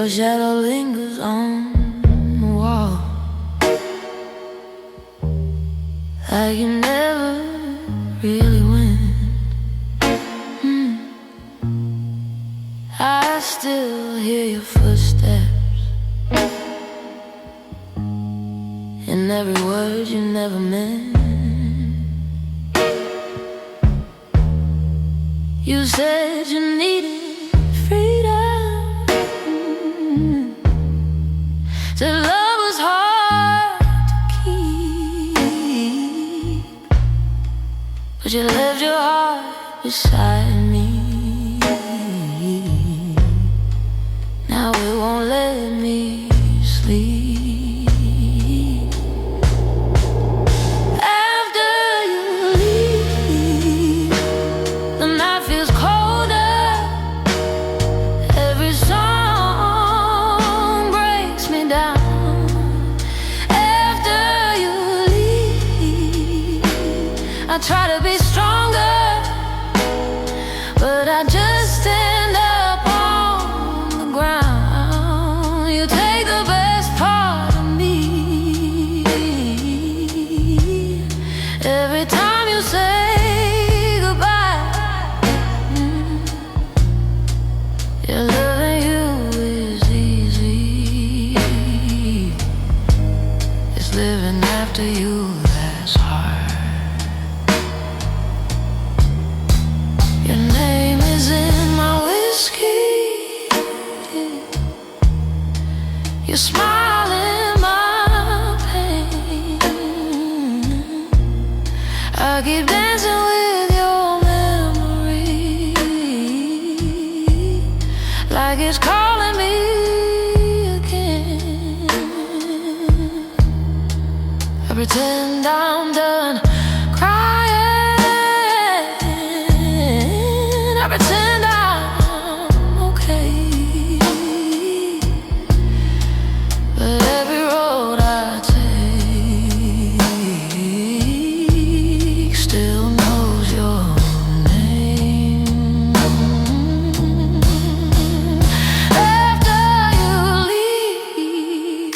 shadow lingers on the wall, like you never really win. I still hear your footsteps in every word you never meant. You said you needed freedom, said love was hard to keep, but you left your heart beside me. Now it won't let me sleep. After you leave, the night feels colder. Every song breaks me down. After you leave, I try to be stronger, but I just end up on the ground. You take the best part of me. Every time you say goodbye, yeah, loving you is easy. It's living after you that's hard. Your name is in my whiskey, your smile in my pain. I keep dancing with your memory, like it's calling me again. I pretend I'm done crying, I pretend I'm okay, but every road I take still knows your name. After you leave,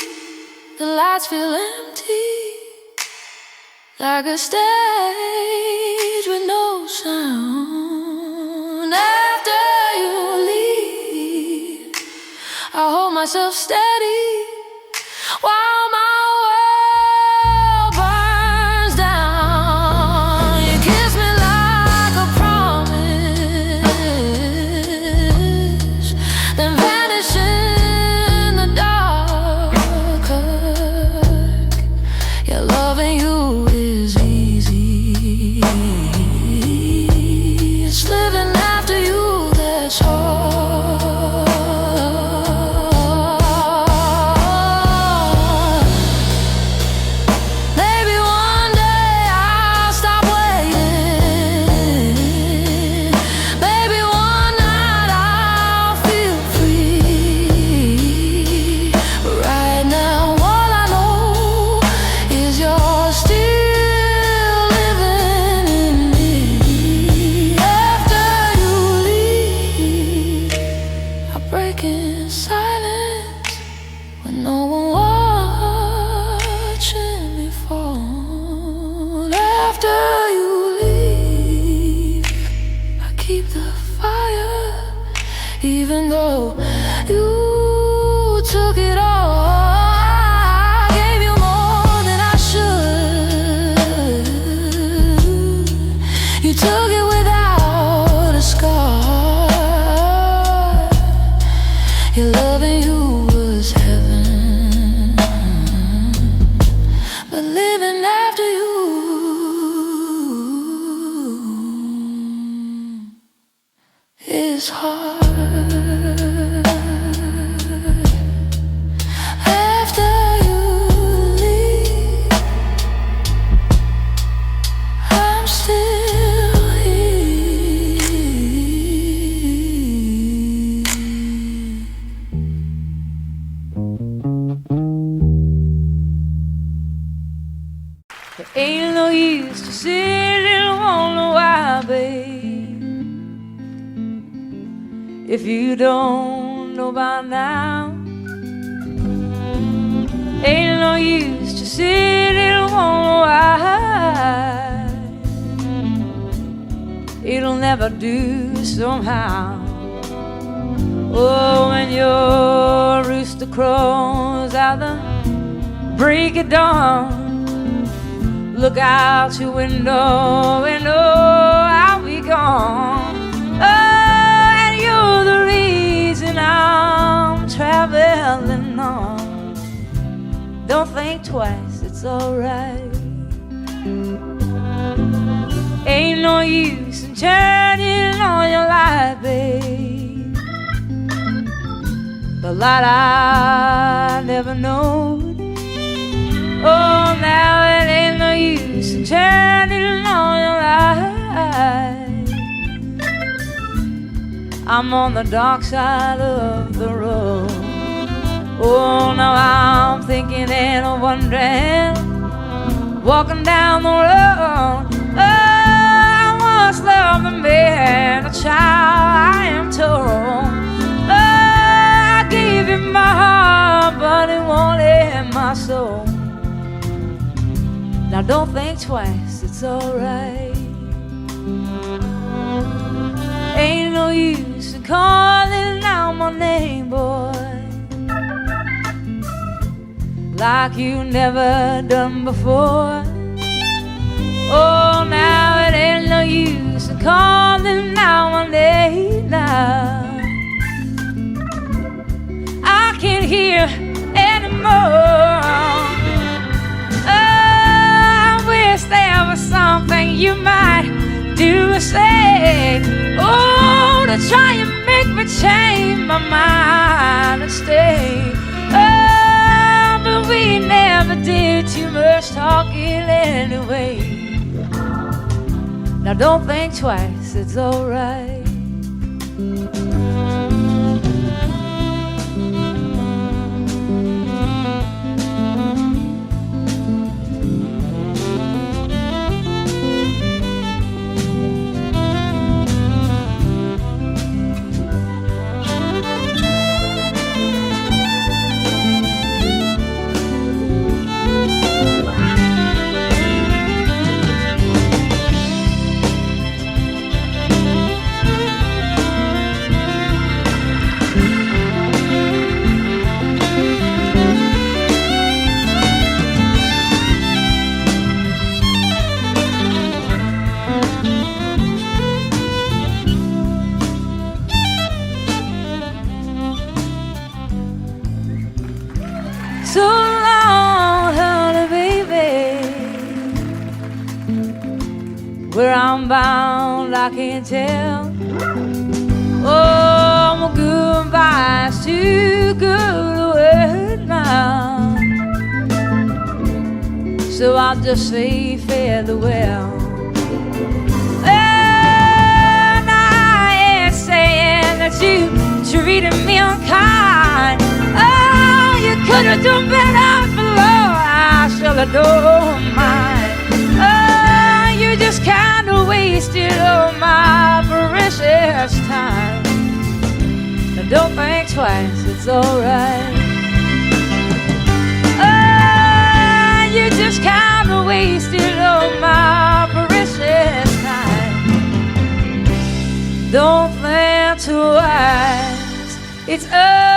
the lights feel empty, like a stage with no sound. After you leave, I hold myself steady while my world burns down. You kiss me like a promise, then vanish in the dark. Yeah, loving you is easy. It's living after you that's hard. Maybe one day I'll stop waiting. Maybe one night I'll feel free. But right now all I know is you're still living in me. After you leave, I break in silence when no one watching me fall. After you leave, I keep the fire, even though you took it all. I gave you more than I should. You took it without a scar. Your loving you was heaven, but living after you is hard. After you leave, I'm still here. There ain't no use to sit and wonder why, babe. If you don't know by now, use to sit and wonder why. It'll never do somehow. Oh, when your rooster crows out the break of dawn, look out your window and oh, I'll be gone. Oh, and you're the reason I'm traveling on. Don't think twice, it's alright. Ain't no use in turning on your light, babe. The light I never known. Oh, now it ain't no use in turning on your light. I'm on the dark side of the road. Oh, now I'm thinking and wondering, walking down the road. Oh, I once loved a man, a child, I am told. Oh, I gave him my heart, but he wanted my soul. Now don't think twice, it's alright. Ain't no use in calling out my name, boy, like you never done before. Oh, now it ain't no use in calling out my name now. I can't hear anymore. Wish there was something you might do or say, oh, to try and make me change my mind and stay. Oh, but we never did too much talking anyway. Now don't think twice, it's alright. So long, honey, baby. Where I'm bound, I can't tell. Oh, my goodbye's too good a word now. So I'll just say farewell. And I ain't saying that you treated me unkind. Oh, you could have done better below. I shall adore mine. Oh, you just kind of wasted all my precious time. Now don't think twice, it's alright. Oh, you just kind of wasted all my precious time. Don't think twice, it's alright.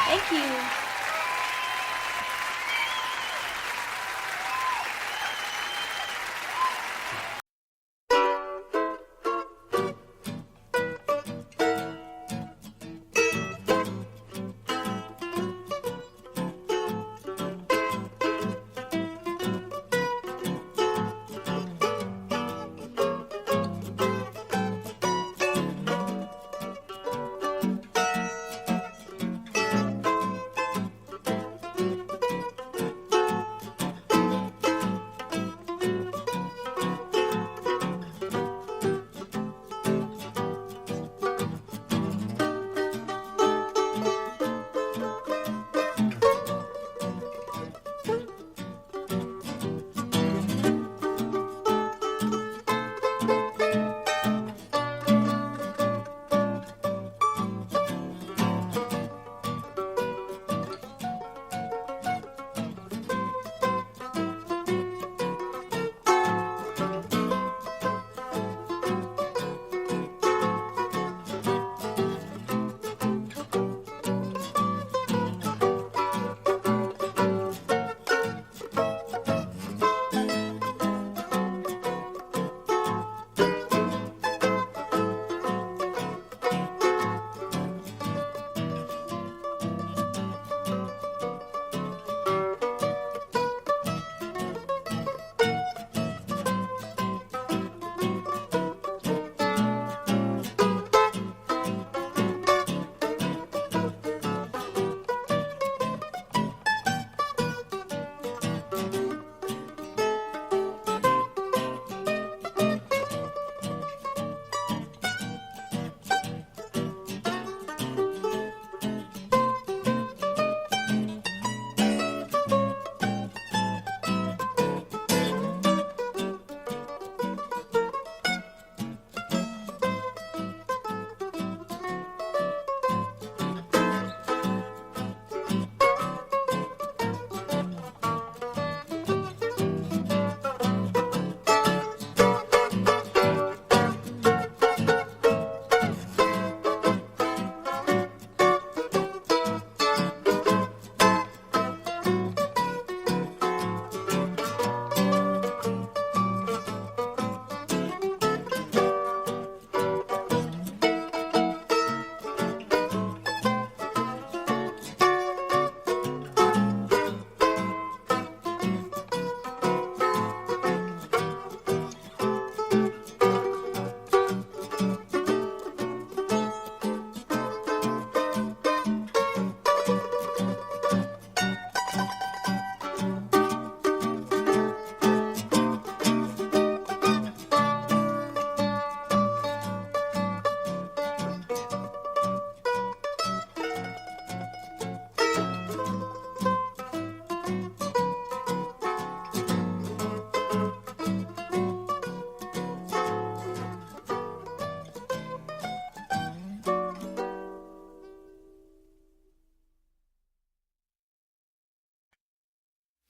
Thank you.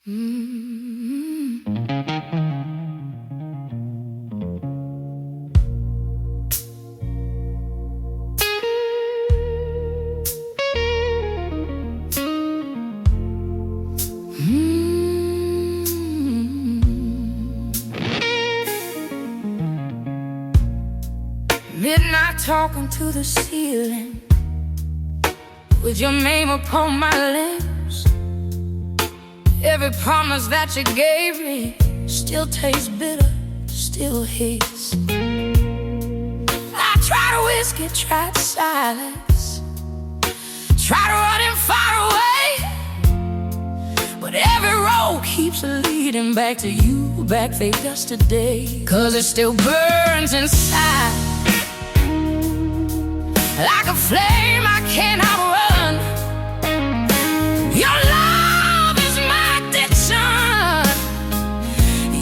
Midnight talking to the ceiling with your name upon my lips. Every promise that you gave me still tastes bitter, still hits. I tried whiskey, tried silence, tried running far away, but every road keeps leading back to you, back there yesterday. 'Cause it still burns inside like a flame I cannot run. Your love is my addiction.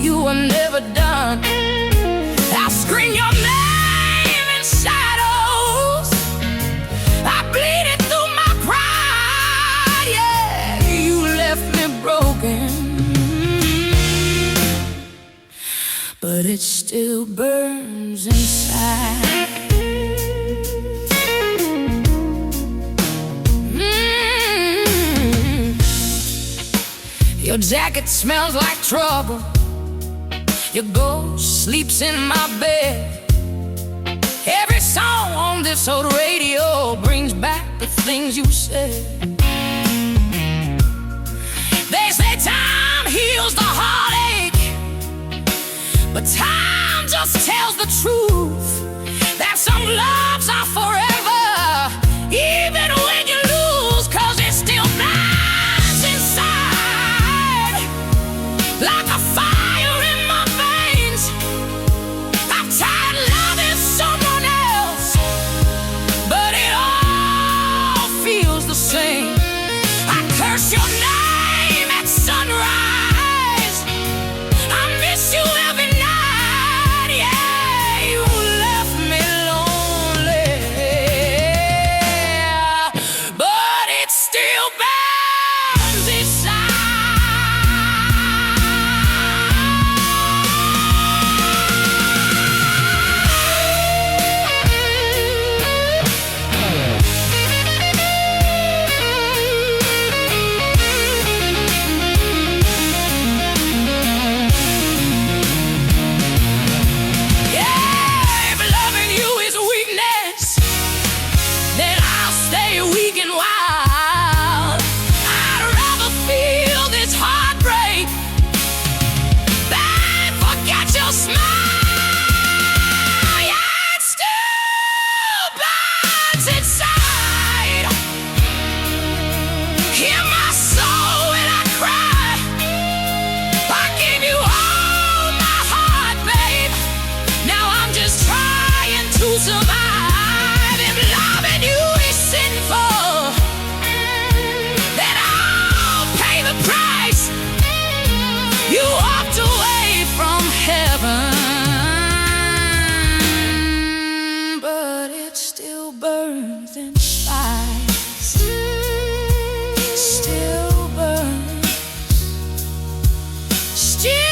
You were never done. I scream your name in shadows. I bleed it through my pride. Yeah, you left me broken, but it still burns inside. Your jacket smells like trouble. Your ghost sleeps in my bed. Every song on this old radio brings back the things you said. They say time heals the heartache, but time just tells the truth that some loves are forever, even when you lose. 'Cause it still burns inside like a fire in my veins. I've tried loving someone else, but it all feels the same. I curse your name at sunrise. I miss you every night. Yeah, you left me lonely, but it still burns inside. Survive if loving you is sinful, then I'll pay the price. You walked away from heaven, but it still burns inside. Still burns. Still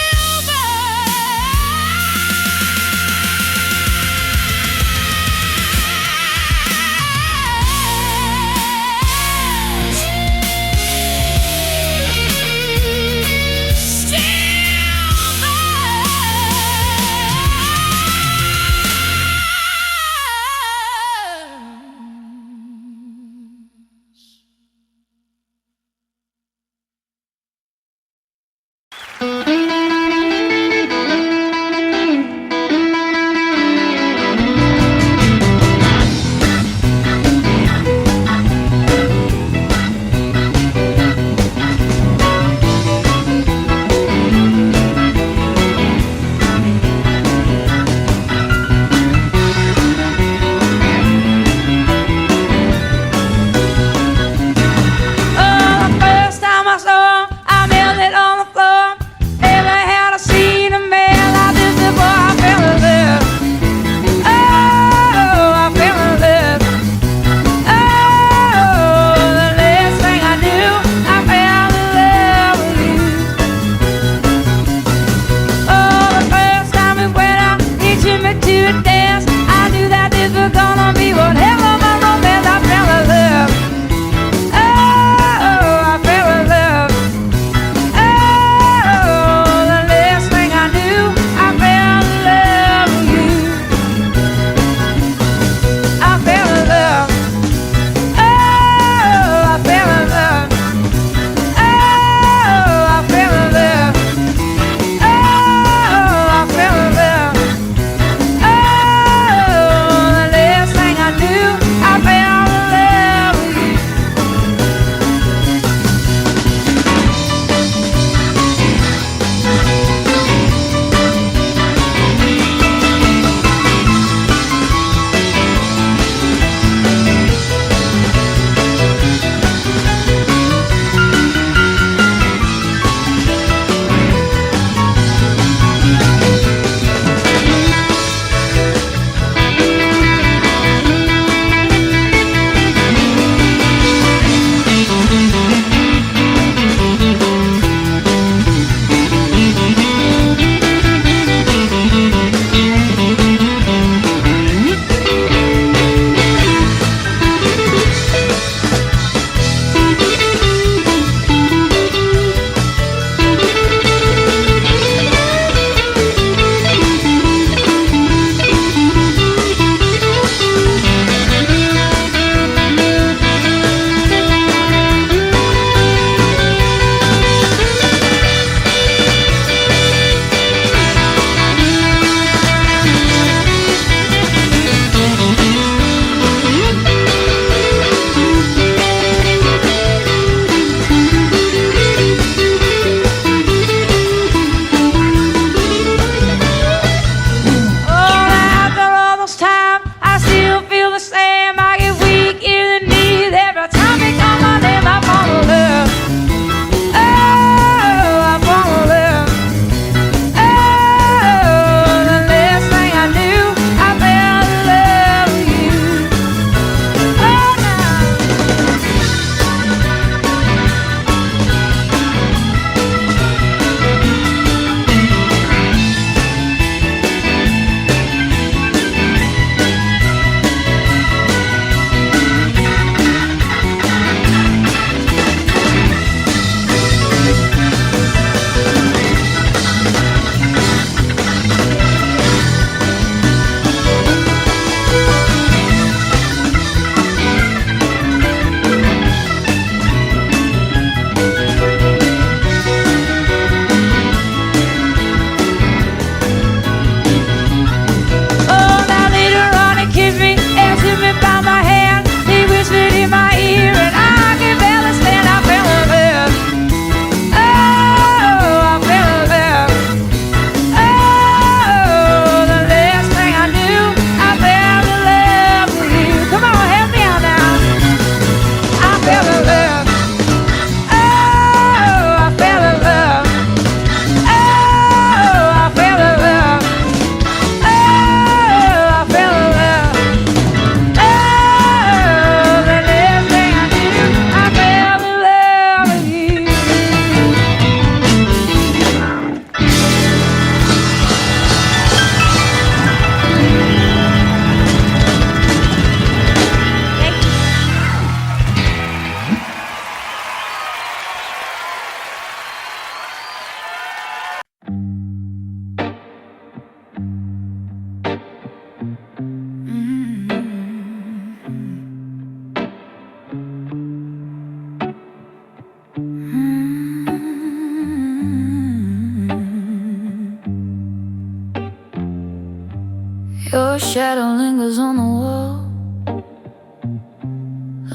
shadow lingers on the wall,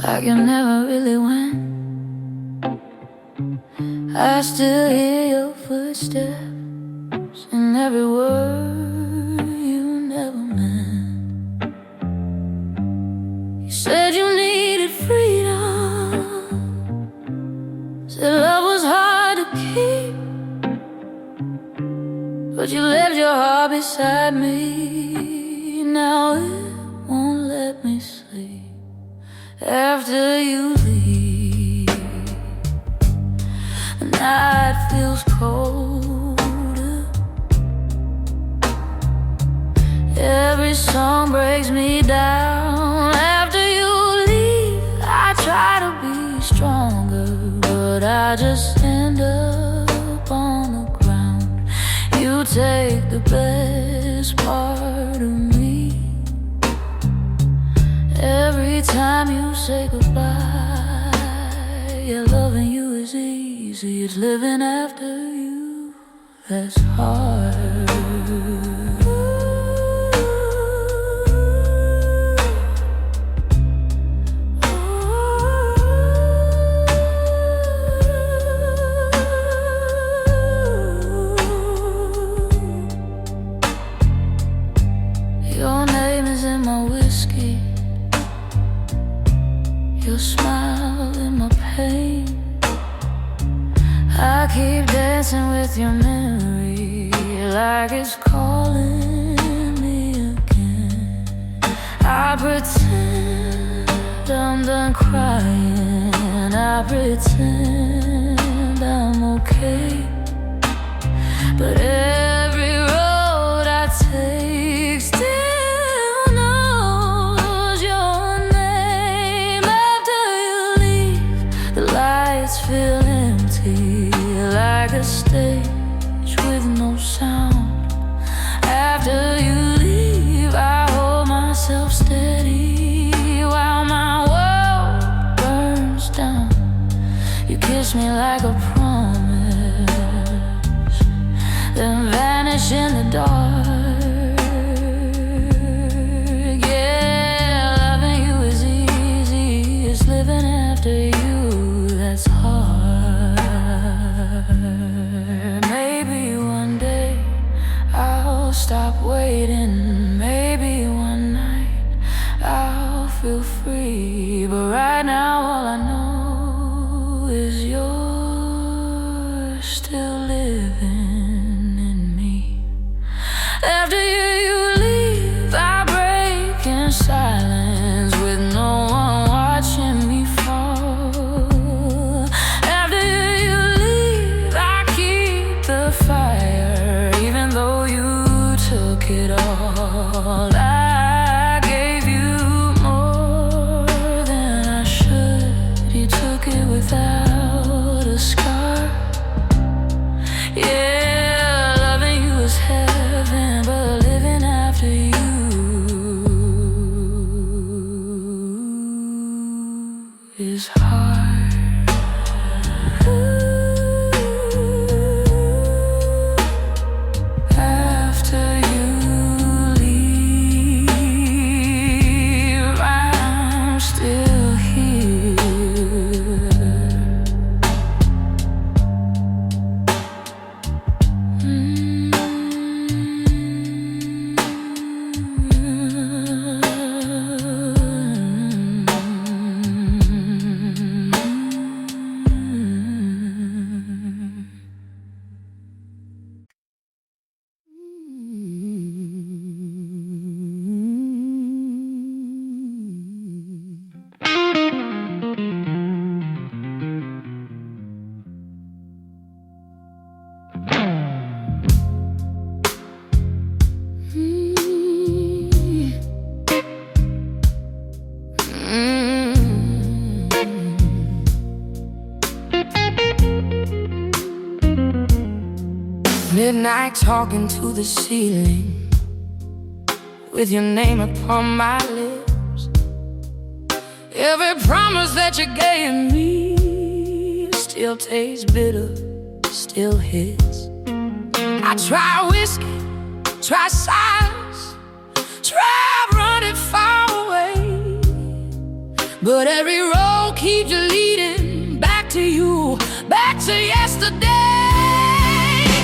like you never really went. I still hear your footsteps in every word you never meant. You said you needed freedom, said love was hard to keep, but you left your heart beside me. Now it won't let me sleep after you leave. The night feels colder, every song breaks me down. After you leave, I try to be stronger, but I just end up on the ground. You take the best part of me. Every time you say goodbye, yeah, loving you is easy. It's living after you that's hard. Your name is in my whiskey, your smile in my pain. I keep dancing with your memory, like it's calling me again. I pretend I'm done crying, I pretend I'm okay, but every road I take still knows your name. After you leave, the lights feel empty, like a stage with no sound. After you leave, I hold myself steady while my world burns down. You kiss me like a promise, then vanish in the dark. Yeah, loving you is easy, it's living after you that's hard. Maybe one day I'll stop waiting, maybe one night I'll feel free, but right now all I know is you're still living in me. After you leave, I break in silence with no one watching me fall. After you leave, I keep the fire, even though you took it all. I gave you more than I should. You took it without a scar. Yeah, loving you is heaven, but living after you is hard. After you leave, I'm still here. Midnight talking to the ceiling, with your name upon my lips. Every promise that you gave me still tastes bitter, still hits. I try whiskey, try silence, try But every road keeps leading back to you, back to yesterday.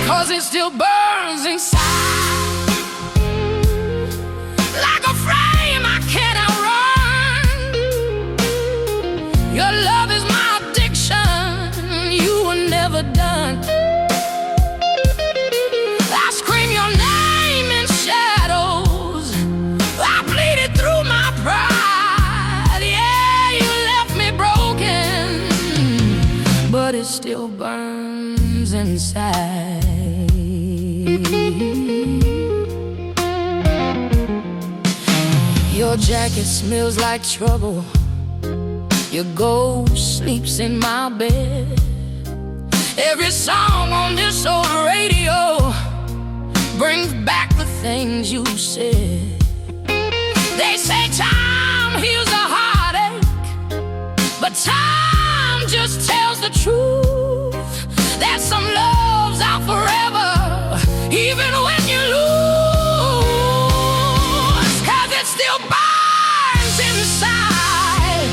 'Cause it still burns inside, like a flame I can't outrun. Your love is my addiction, you were never done. I scream your name in shadows, I bleed it through my pride. Yeah, you left me broken, but it still burns inside. Your jacket smells like trouble, your ghost sleeps in my bed. Every song on this old radio brings back the things you said. They say time heals a heartache, but time just tells the truth that some love's out forever, even when you lose. 'Cause it still burns inside,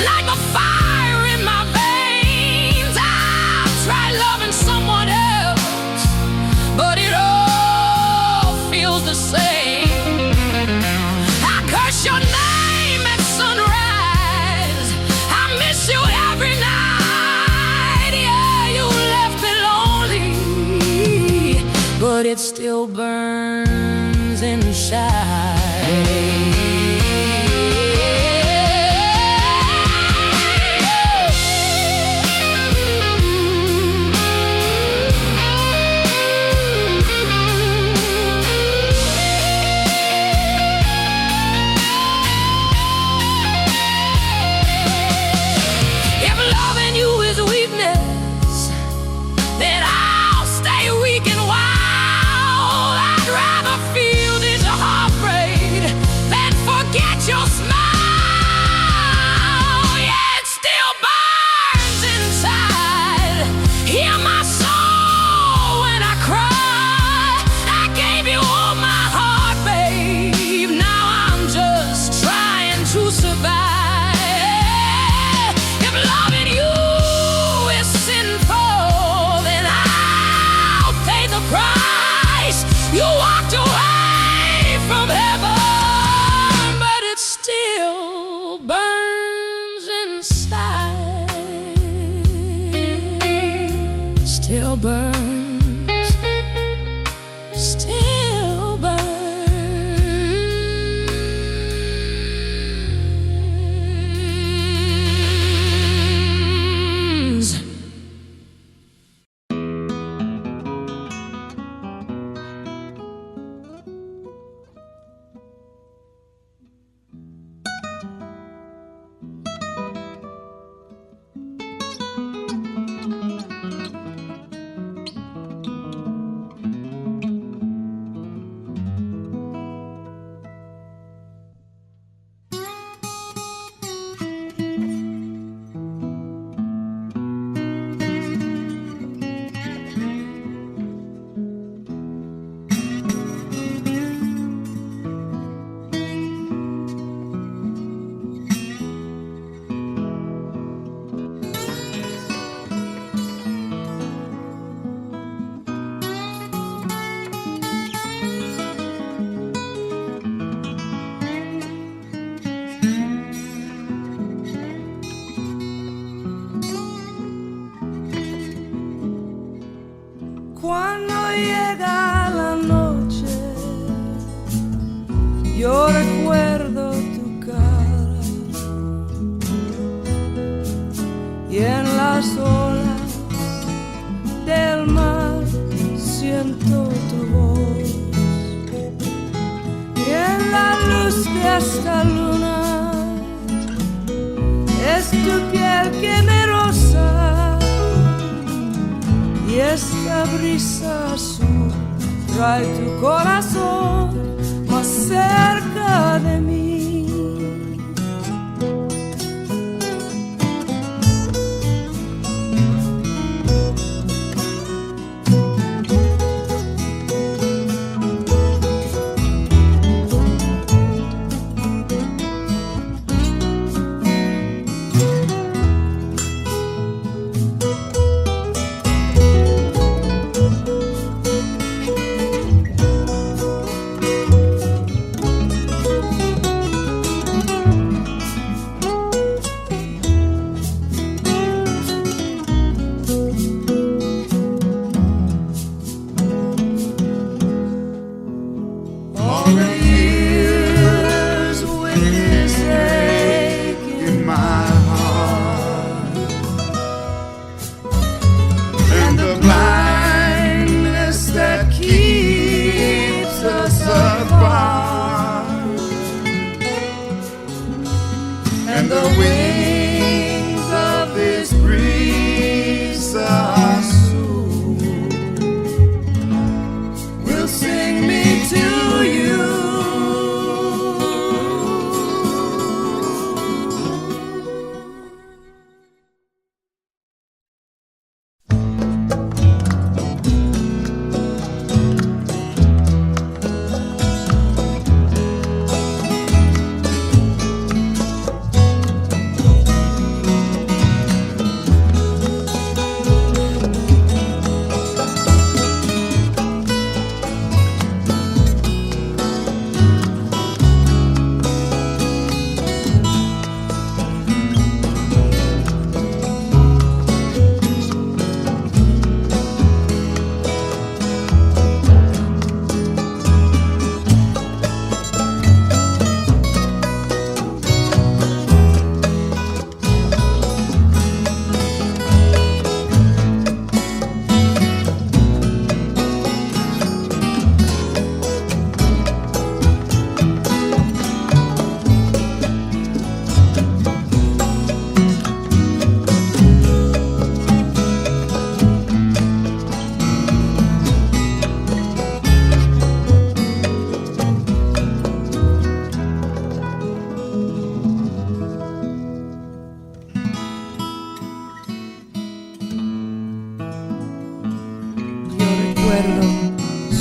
like a fire in my veins. I've tried loving someone else, but it all feels the same. I curse your name at sunrise, I miss you every night. Yeah, you left me lonely, but it still burns inside. If loving you is weakness, then I'll stay weak and wild. I'd rather feel this heartbreak than forget your smile. Yeah, it still burns inside. Hear my soul when I cry. I gave you all my heart, babe. Now I'm just trying to survive. If loving you is sinful, then I'll pay the price. You walked away from heaven, but it still burns inside. Still burns, still burns. Cuando llega la noche, yo recuerdo tu cara y en las olas del mar siento tu voz y en la luz de esta luna es tu piel que me roza. Y esta brisa azul trae tu corazón más cerca de mí.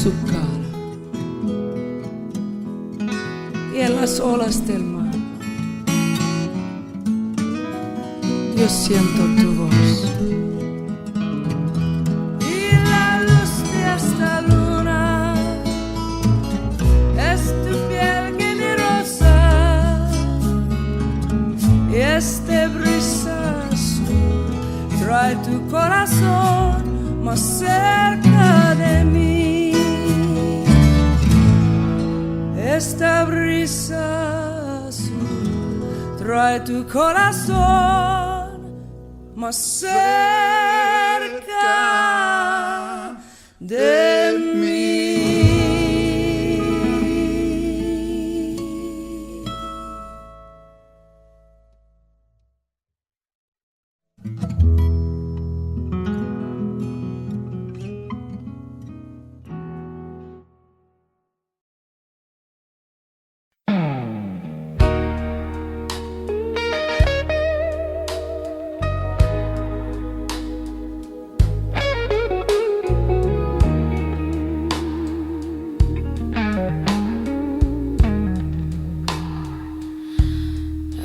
su cara y en las olas del mar yo siento tu voz. Y la luz de esta luna es tu piel que me rosa y este brisa azul trae tu corazón más cerca de mí. Esta brisa azul trae tu corazón más cerca de mí.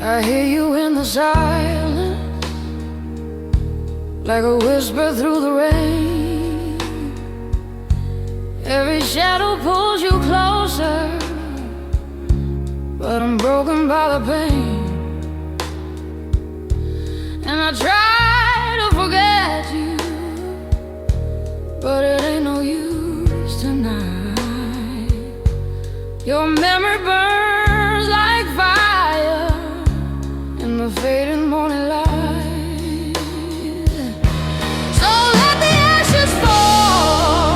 I hear you in the silence, like a whisper through the rain. Every shadow pulls you closer, but I'm broken by the pain. And I try to forget you, but it ain't no use tonight. Your memory burns like fire in the fading morning light. So let the ashes fall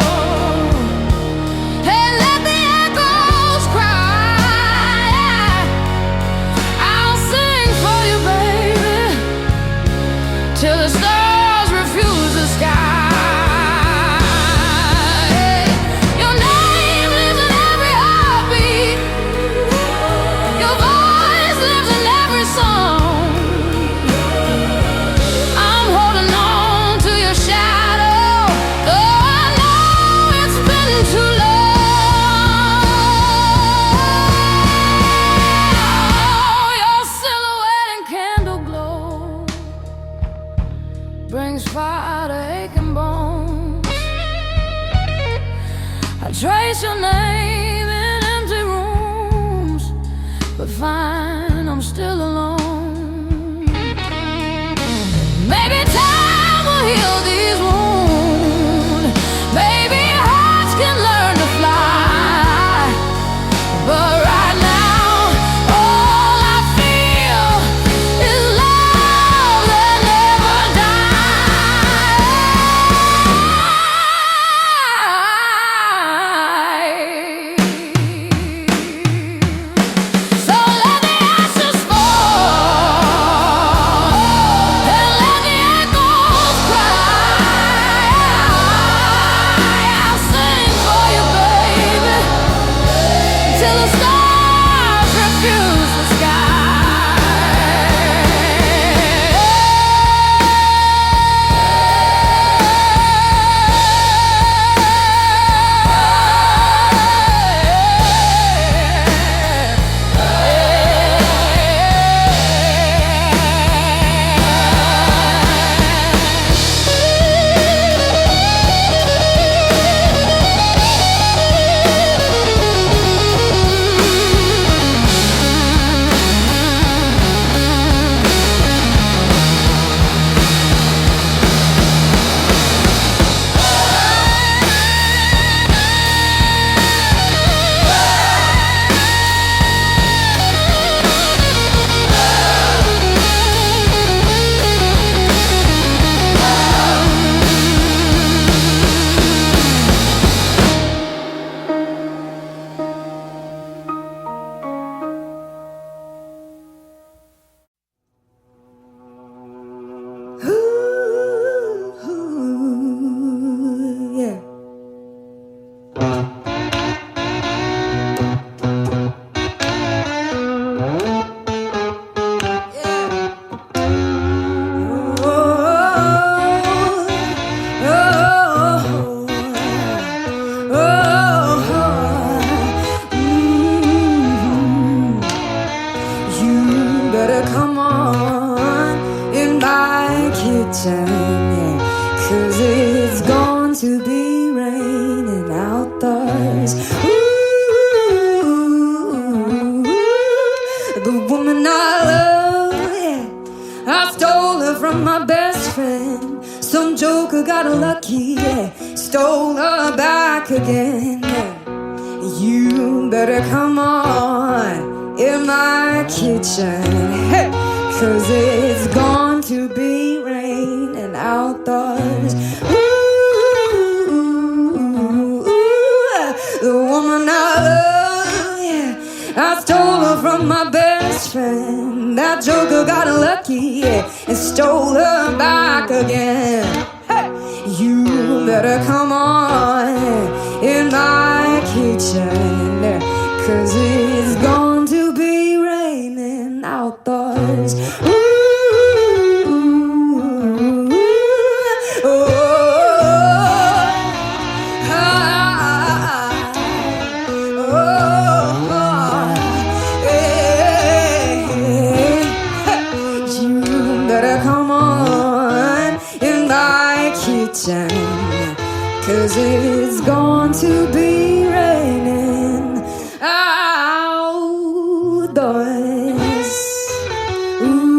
and let the echoes cry. I'll sing for you, baby, till the stars refuse the sky. Your name lives in every heartbeat. Your voice lives in every song. I'm holding on to your shadow, though I know it's been too long. Your silhouette and candle glow brings fire to aching bones. I trace your name in empty rooms, but find I'm still alone. Maybe time will heal these wounds. Maybe hearts can learn to fly. But right now, all I feel is love that never dies. So let the 'cause it's going to be raining outdoors. Ooh, the woman I love, yeah, I stole her from my best friend. Some joker got lucky, yeah, stole her back again. You better come on in my kitchen, hey, 'cause it's going to be raining outdoors. Ooh, the woman I love, yeah, I stole her from my best friend. That joker got lucky, yeah, and stole her back again. Hey, you better come on in my kitchen, 'cause it's going to be raining outdoors. Cause it's going to be raining outdoors. Ooh.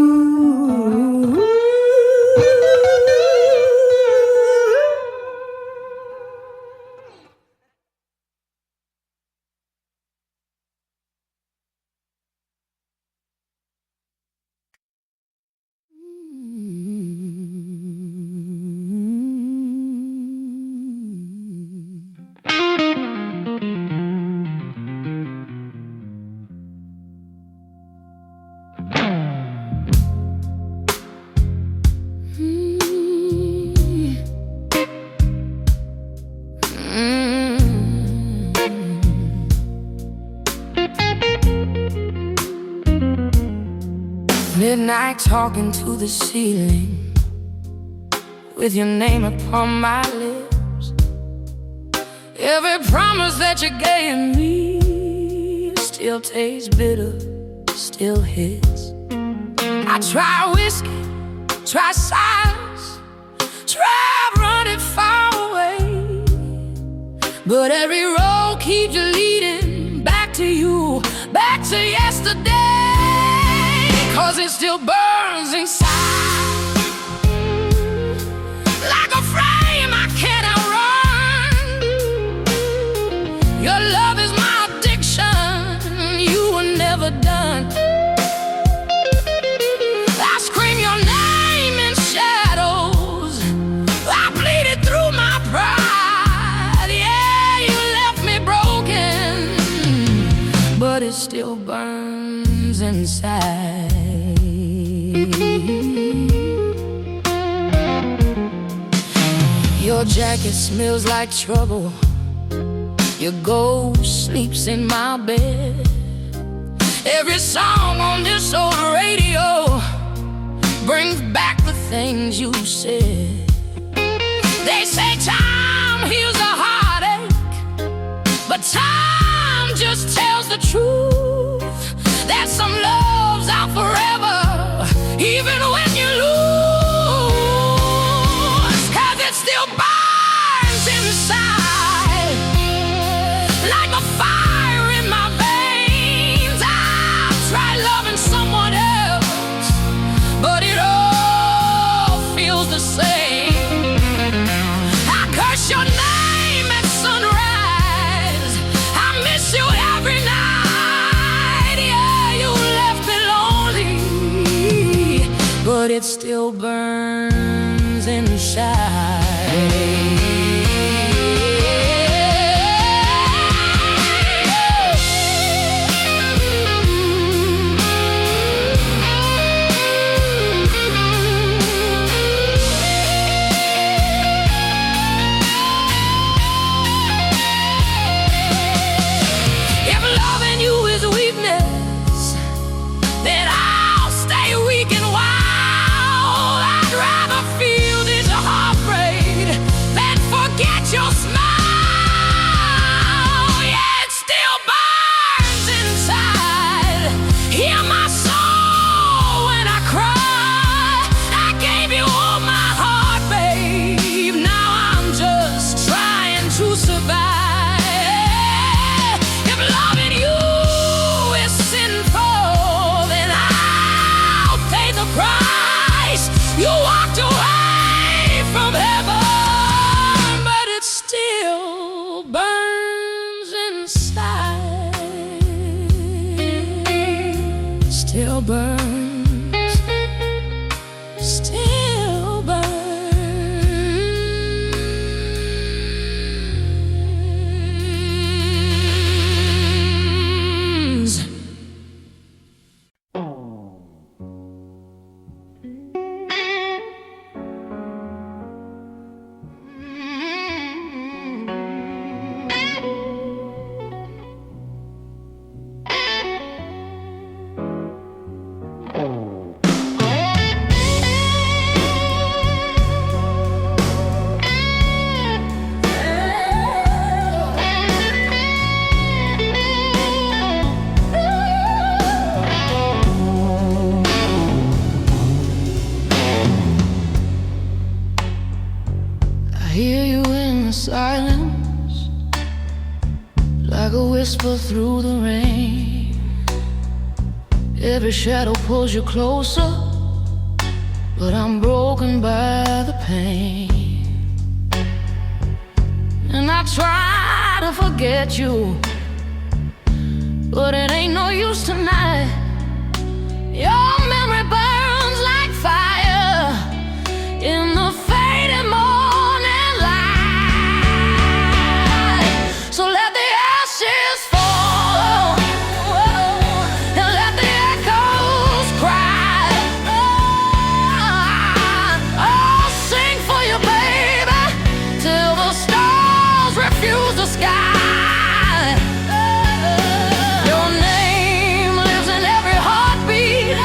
Midnight talking to the ceiling with your name upon my lips. Every promise that you gave me still tastes bitter, still hits. I try whiskey, try silence, try running far away, but every road keeps leading back to you, back to yesterday. 'Cause it still burns inside, like a flame I can't outrun. Your love is my addiction, you were never done. I scream your name in shadows, I bleed it through my pride. Yeah, you left me broken, but it still burns inside. Your jacket smells like trouble, your ghost sleeps in my bed. Every song on this old radio brings back the things you said. They say time heals a heartache, but time just tells the truth that some love's out forever, even when you lose. 'Cause it still burns inside, like a fire in my veins. I've tried loving someone else, but it all feels the same. I curse your name at sunrise, I miss you every night. Yeah, you left me lonely, but it still burns inside. If loving you is weakness, then I'll stay weak and wild. I'd rather feel this heartbreak burns, still burns. Silence, like a whisper through the rain. Every shadow pulls you closer, but I'm broken by the pain. And I try to forget you, but it ain't no use tonight. Your memory burns like fire in the fading morning. So let the ashes fall, and let the echoes cry. I'll sing for you, baby, till the stars refuse the sky. Your name lives in every heartbeat.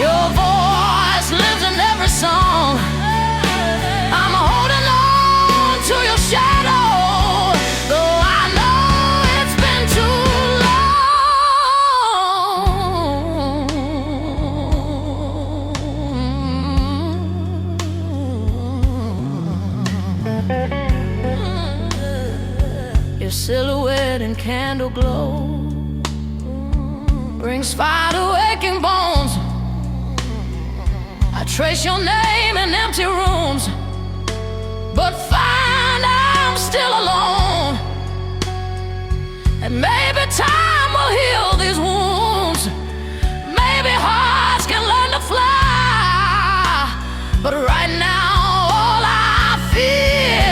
Your voice lives in every song. I'm holding on to your shadow. Your silhouette and candle glow brings fire to aching bones. I trace your name in empty rooms, but find I'm still alone. And maybe time will heal these wounds. Maybe hearts can learn to fly. But right now all I feel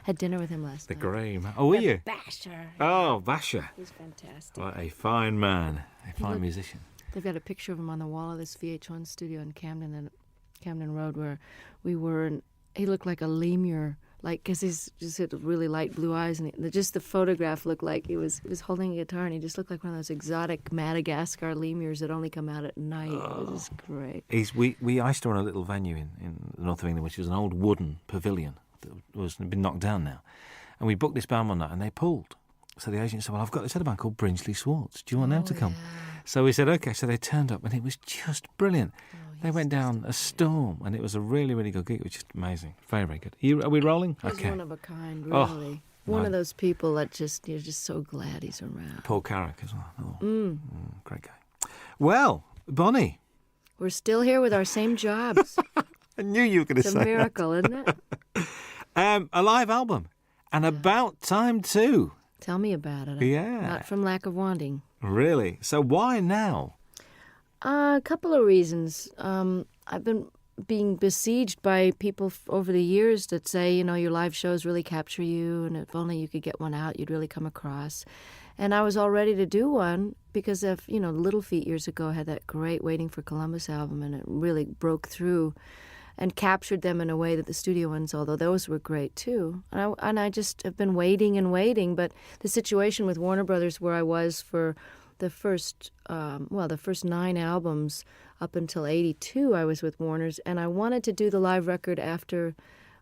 Had dinner with him last night. The Grey Man. Oh, were you? Basher. Oh, Basher. He's fantastic. What a fine man. A fine musician. They've got a picture of him on the wall of this VH1 studio in Camden Road where we were, and he looked like a lemur, like, because he's just had really light blue eyes, and just the photograph looked like he was holding a guitar, and he just looked like one of those exotic Madagascar lemurs that only come out at night. It was just great. I used to run a little venue in the north of England, which was an old wooden pavilion that was been knocked down now, and we booked this band one night, and they pulled. So the agent said, "Well, I've got this other band called Brinsley Swartz. Do you want them to come?" Yeah. So we said, "Okay." So they turned up, and it was just brilliant. They went down a storm, and it was a really, really good gig. It was just amazing. Very, very good. Are we rolling? He's Okay. one of a kind, Oh, really. One no. of those people that you're just so glad he's around. Paul Carrick as well. Oh, great guy. Well, Bonnie. We're still here with our same jobs. I knew you were going to It's say a miracle, isn't it? that. A live album. And about time too. Tell me about it. Yeah. Not from lack of wanting. Really? So why now? A couple of reasons. I've been being besieged by people over the years that say, your live shows really capture you, and if only you could get one out, you'd really come across. And I was all ready to do one because of, Little Feat years ago had that great Waiting for Columbus album, and it really broke through and captured them in a way that the studio ones, although those were great too. And I just have been waiting and waiting, but the situation with Warner Brothers, where I was for the first 9 albums up until 82, I was with Warner's, and I wanted to do the live record after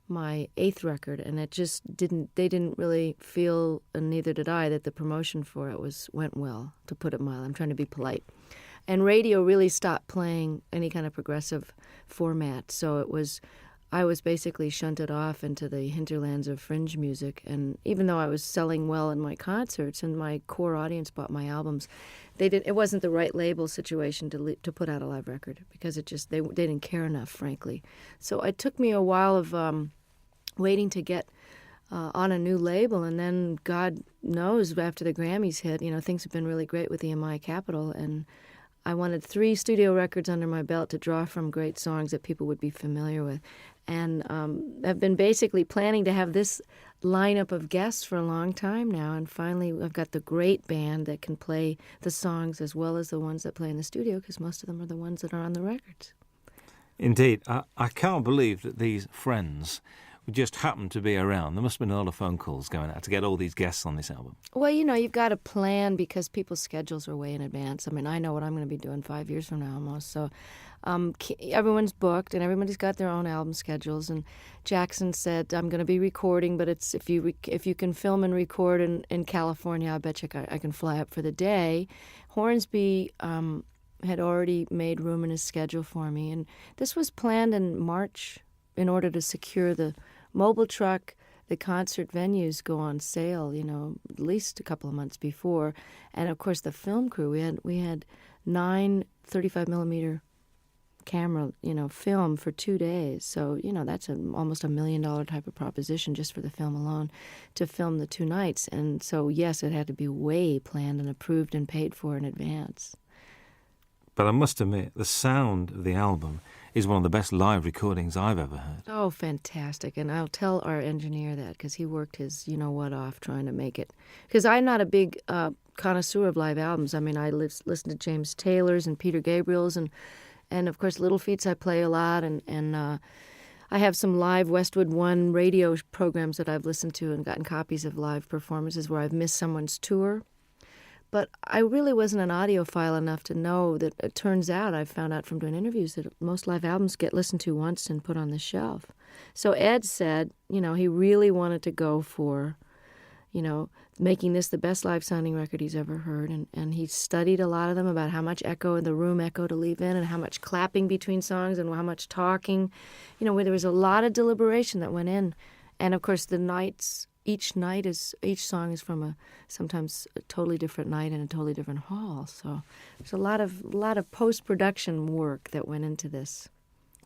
my 8th record, and it just they didn't really feel, and neither did I, that the promotion for it went well, to put it mild. I'm trying to be polite. And radio really stopped playing any kind of progressive format, so I was basically shunted off into the hinterlands of fringe music. And even though I was selling well in my concerts and my core audience bought my albums, it wasn't the right label situation to put out a live record, because they didn't care enough, frankly. So it took me a while of waiting to get on a new label, and then God knows, after the Grammys hit, things have been really great with EMI Capitol, and I wanted 3 studio records under my belt to draw from great songs that people would be familiar with. And I've been basically planning to have this lineup of guests for a long time now. And finally, I've got the great band that can play the songs as well as the ones that play in the studio, because most of them are the ones that are on the records. Indeed. I can't believe that these friends just happened to be around. There must have been a lot of phone calls going out to get all these guests on this album. Well, you've got to plan, because people's schedules are way in advance. I mean, I know what I'm going to be doing 5 years from now almost. So everyone's booked, and everybody's got their own album schedules. And Jackson said, I'm going to be recording, but it's if you can film and record in California, I bet you I can fly up for the day. Hornsby had already made room in his schedule for me. And this was planned in March in order to secure the mobile truck. The concert venues go on sale, at least a couple of months before. And, of course, the film crew, we had 9 35-millimeter camera, film for 2 days. So, that's almost $1 million type of proposition just for the film alone, to film the 2 nights. And so, yes, it had to be way planned and approved and paid for in advance. But I must admit, the sound of the album is one of the best live recordings I've ever heard. Oh, fantastic. And I'll tell our engineer that, because he worked his you-know-what off trying to make it. Because I'm not a big connoisseur of live albums. I mean, I listen to James Taylor's and Peter Gabriel's, and of course, Little Feats I play a lot, and I have some live Westwood One radio programs that I've listened to and gotten copies of live performances where I've missed someone's tour. But I really wasn't an audiophile enough to know that it turns out, I've found out from doing interviews, that most live albums get listened to once and put on the shelf. So Ed said, he really wanted to go for, making this the best live sounding record he's ever heard. And he studied a lot of them about how much echo in the room echo to leave in, and how much clapping between songs, and how much talking. Where there was a lot of deliberation that went in. And of course, each song is from sometimes a totally different night in a totally different hall. So there's a lot of post-production work that went into this.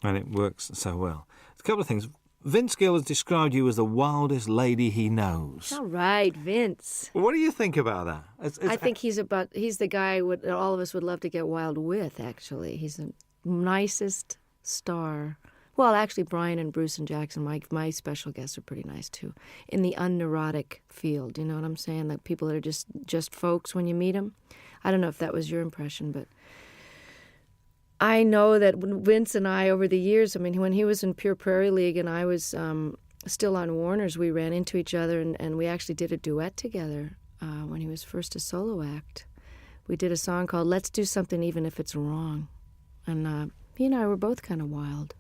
And it works so well. A couple of things. Vince Gill has described you as the wildest lady he knows. All right, Vince. What do you think about that? I think he's the guy all of us would love to get wild with, actually. He's the nicest star. Well, actually, Brian and Bruce and Jackson, my special guests, are pretty nice, too, in the unneurotic field. You know what I'm saying? Like people that are just folks when you meet them. I don't know if that was your impression, but I know that Vince and I, over the years, I mean, when he was in Pure Prairie League and I was still on Warner's, we ran into each other, and we actually did a duet together when he was first a solo act. We did a song called Let's Do Something Even If It's Wrong. And he and I were both kind of wild.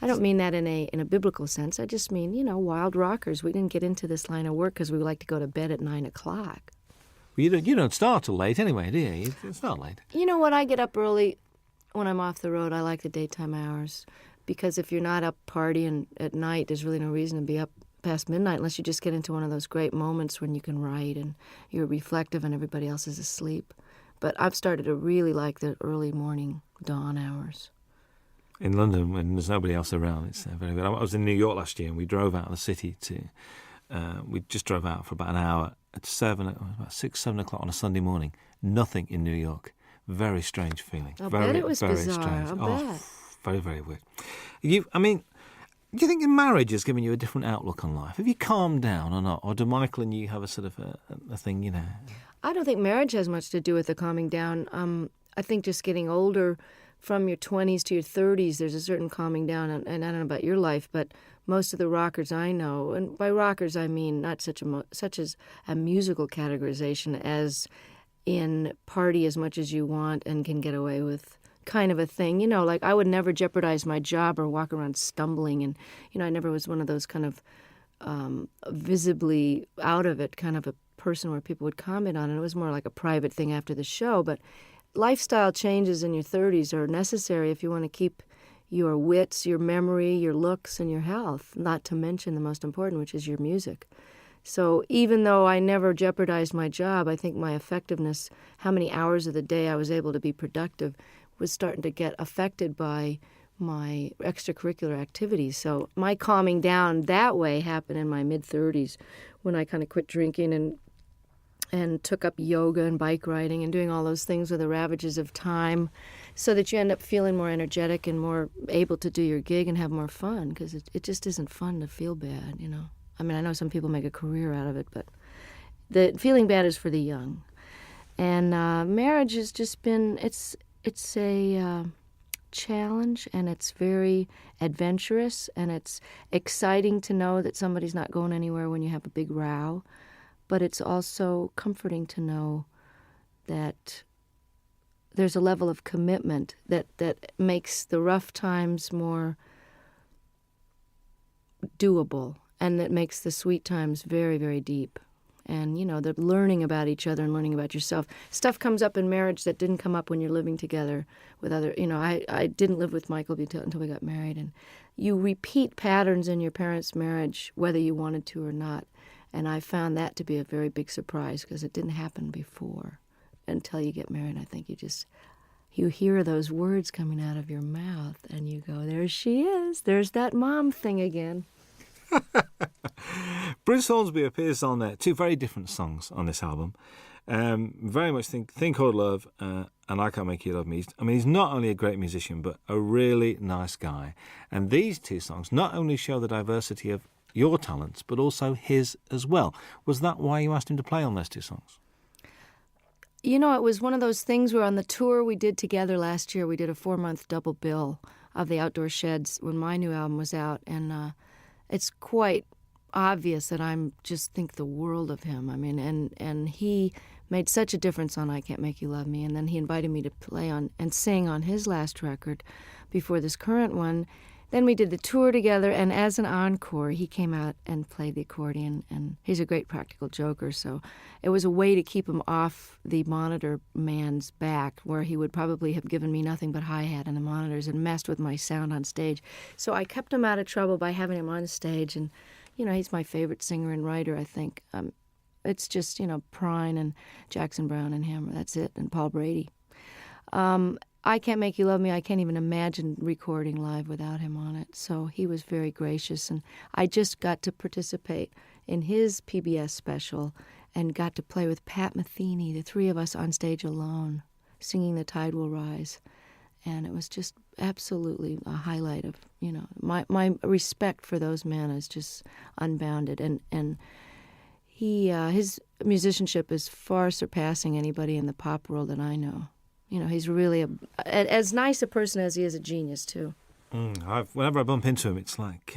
I don't mean that in a biblical sense. I just mean, wild rockers. We didn't get into this line of work because we like to go to bed at 9 o'clock. Well, you don't start till late anyway, do you? It's not late. You know what? I get up early when I'm off the road, I like the daytime hours, because if you're not up partying at night, there's really no reason to be up past midnight unless you just get into one of those great moments when you can write and you're reflective and everybody else is asleep. But I've started to really like the early morning dawn hours. In London, when there's nobody else around, it's very good. I was in New York last year, and we drove out of the city to. We just drove out for about an hour at about 6, 7 o'clock on a Sunday morning. Nothing in New York. Very strange feeling. I very, bet it was very bizarre. strange. I bet. Very, very weird. Do you think in marriage has given you a different outlook on life? Have you calmed down or not? Or do Michael and you have a sort of a thing, you know? I don't think marriage has much to do with the calming down. I think just getting older, from your 20s to your 30s, there's a certain calming down. And I don't know about your life, but most of the rockers I know, and by rockers I mean not such as a musical categorization as in party as much as you want and can get away with kind of a thing. You know, like I would never jeopardize my job or walk around stumbling. And, you know, I never was one of those kind of visibly out of it kind of a person where people would comment on it. It was more like a private thing after the show. But lifestyle changes in your 30s are necessary if you want to keep your wits, your memory, your looks, and your health, not to mention the most important, which is your music. So even though I never jeopardized my job, I think my effectiveness, how many hours of the day I was able to be productive, was starting to get affected by my extracurricular activities. So my calming down that way happened in my mid-30s when I kind of quit drinking and took up yoga and bike riding and doing all those things with the ravages of time, so that you end up feeling more energetic and more able to do your gig and have more fun, because it just isn't fun to feel bad, you know. I mean, I know some people make a career out of it, but the feeling bad is for the young. And marriage has just been, it's a challenge, and it's very adventurous, and it's exciting to know that somebody's not going anywhere when you have a big row. But it's also comforting to know that there's a level of commitment that makes the rough times more doable, and that makes the sweet times very, very deep. And, you know, the learning about each other and learning about yourself. Stuff comes up in marriage that didn't come up when you're living together with other, you know, I didn't live with Michael until we got married. And you repeat patterns in your parents' marriage, whether you wanted to or not. And I found that to be a very big surprise, because it didn't happen before until you get married. I think you hear those words coming out of your mouth and you go, there she is. There's that mom thing again. Bruce Hornsby appears on there. 2 very different songs on this album. Very much Thing Called Love and I Can't Make You Love Me. He's not only a great musician, but a really nice guy. And these 2 songs not only show the diversity of your talents, but also his as well. Was that why you asked him to play on those 2 songs? You know, it was one of those things where on the tour we did together last year, we did a 4-month double bill of the Outdoor Sheds when my new album was out. And it's quite obvious that I just think the world of him. I mean, and he made such a difference on I Can't Make You Love Me. And then he invited me to play on and sing on his last record before this current one. Then we did the tour together, and as an encore, he came out and played the accordion, and he's a great practical joker, so it was a way to keep him off the monitor man's back, where he would probably have given me nothing but hi-hat and the monitors and messed with my sound on stage. So I kept him out of trouble by having him on stage, and, you know, he's my favorite singer and writer, I think. It's just, you know, Prine and Jackson Browne and him, that's it, and Paul Brady. I Can't Make You Love Me, I can't even imagine recording live without him on it. So he was very gracious, and I just got to participate in his PBS special and got to play with Pat Metheny, the 3 of us on stage alone, singing The Tide Will Rise. And it was just absolutely a highlight of, you know, my respect for those men is just unbounded. And his musicianship is far surpassing anybody in the pop world that I know. You know, he's really as nice a person as he is a genius, too. Whenever I bump into him, it's like,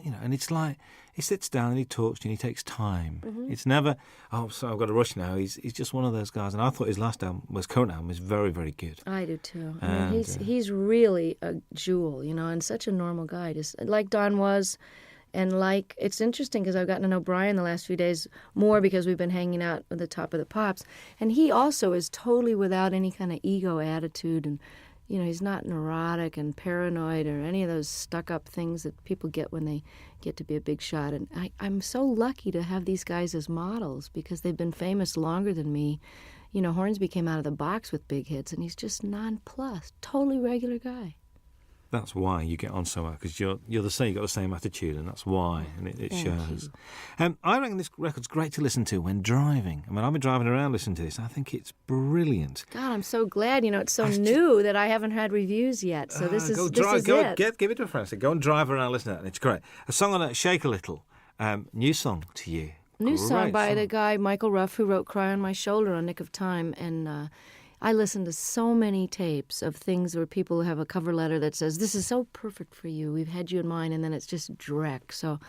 you know, and it's like he sits down and he talks and he takes time. Mm-hmm. It's never, so I've got to rush now. He's just one of those guys. And I thought his current album was very, very good. I do, too. I mean, he's really a jewel, you know, and such a normal guy, just like Don was. And it's interesting because I've gotten to know Brian the last few days more because we've been hanging out at the Top of the Pops. And he also is totally without any kind of ego attitude. And he's not neurotic and paranoid or any of those stuck-up things that people get when they get to be a big shot. And I'm so lucky to have these guys as models because they've been famous longer than me. Hornsby came out of the box with big hits, and he's just nonplussed, totally regular guy. That's why you get on so well, because you're the same. You've got the same attitude, and that's why, and it shows. I reckon this record's great to listen to when driving. I mean, I've been driving around listening to this. I think it's brilliant. God, I'm so glad. It's so new that I haven't had reviews yet. So this is it. Give it to a friend. So go and drive around, listen to it, and it's great. A song on it, Shake a Little. New song to you. New song by the guy Michael Ruff, who wrote "Cry on My Shoulder" on Nick of Time, and. I listen to so many tapes of things where people have a cover letter that says, "This is so perfect for you. We've had you in mind," and then it's just dreck. So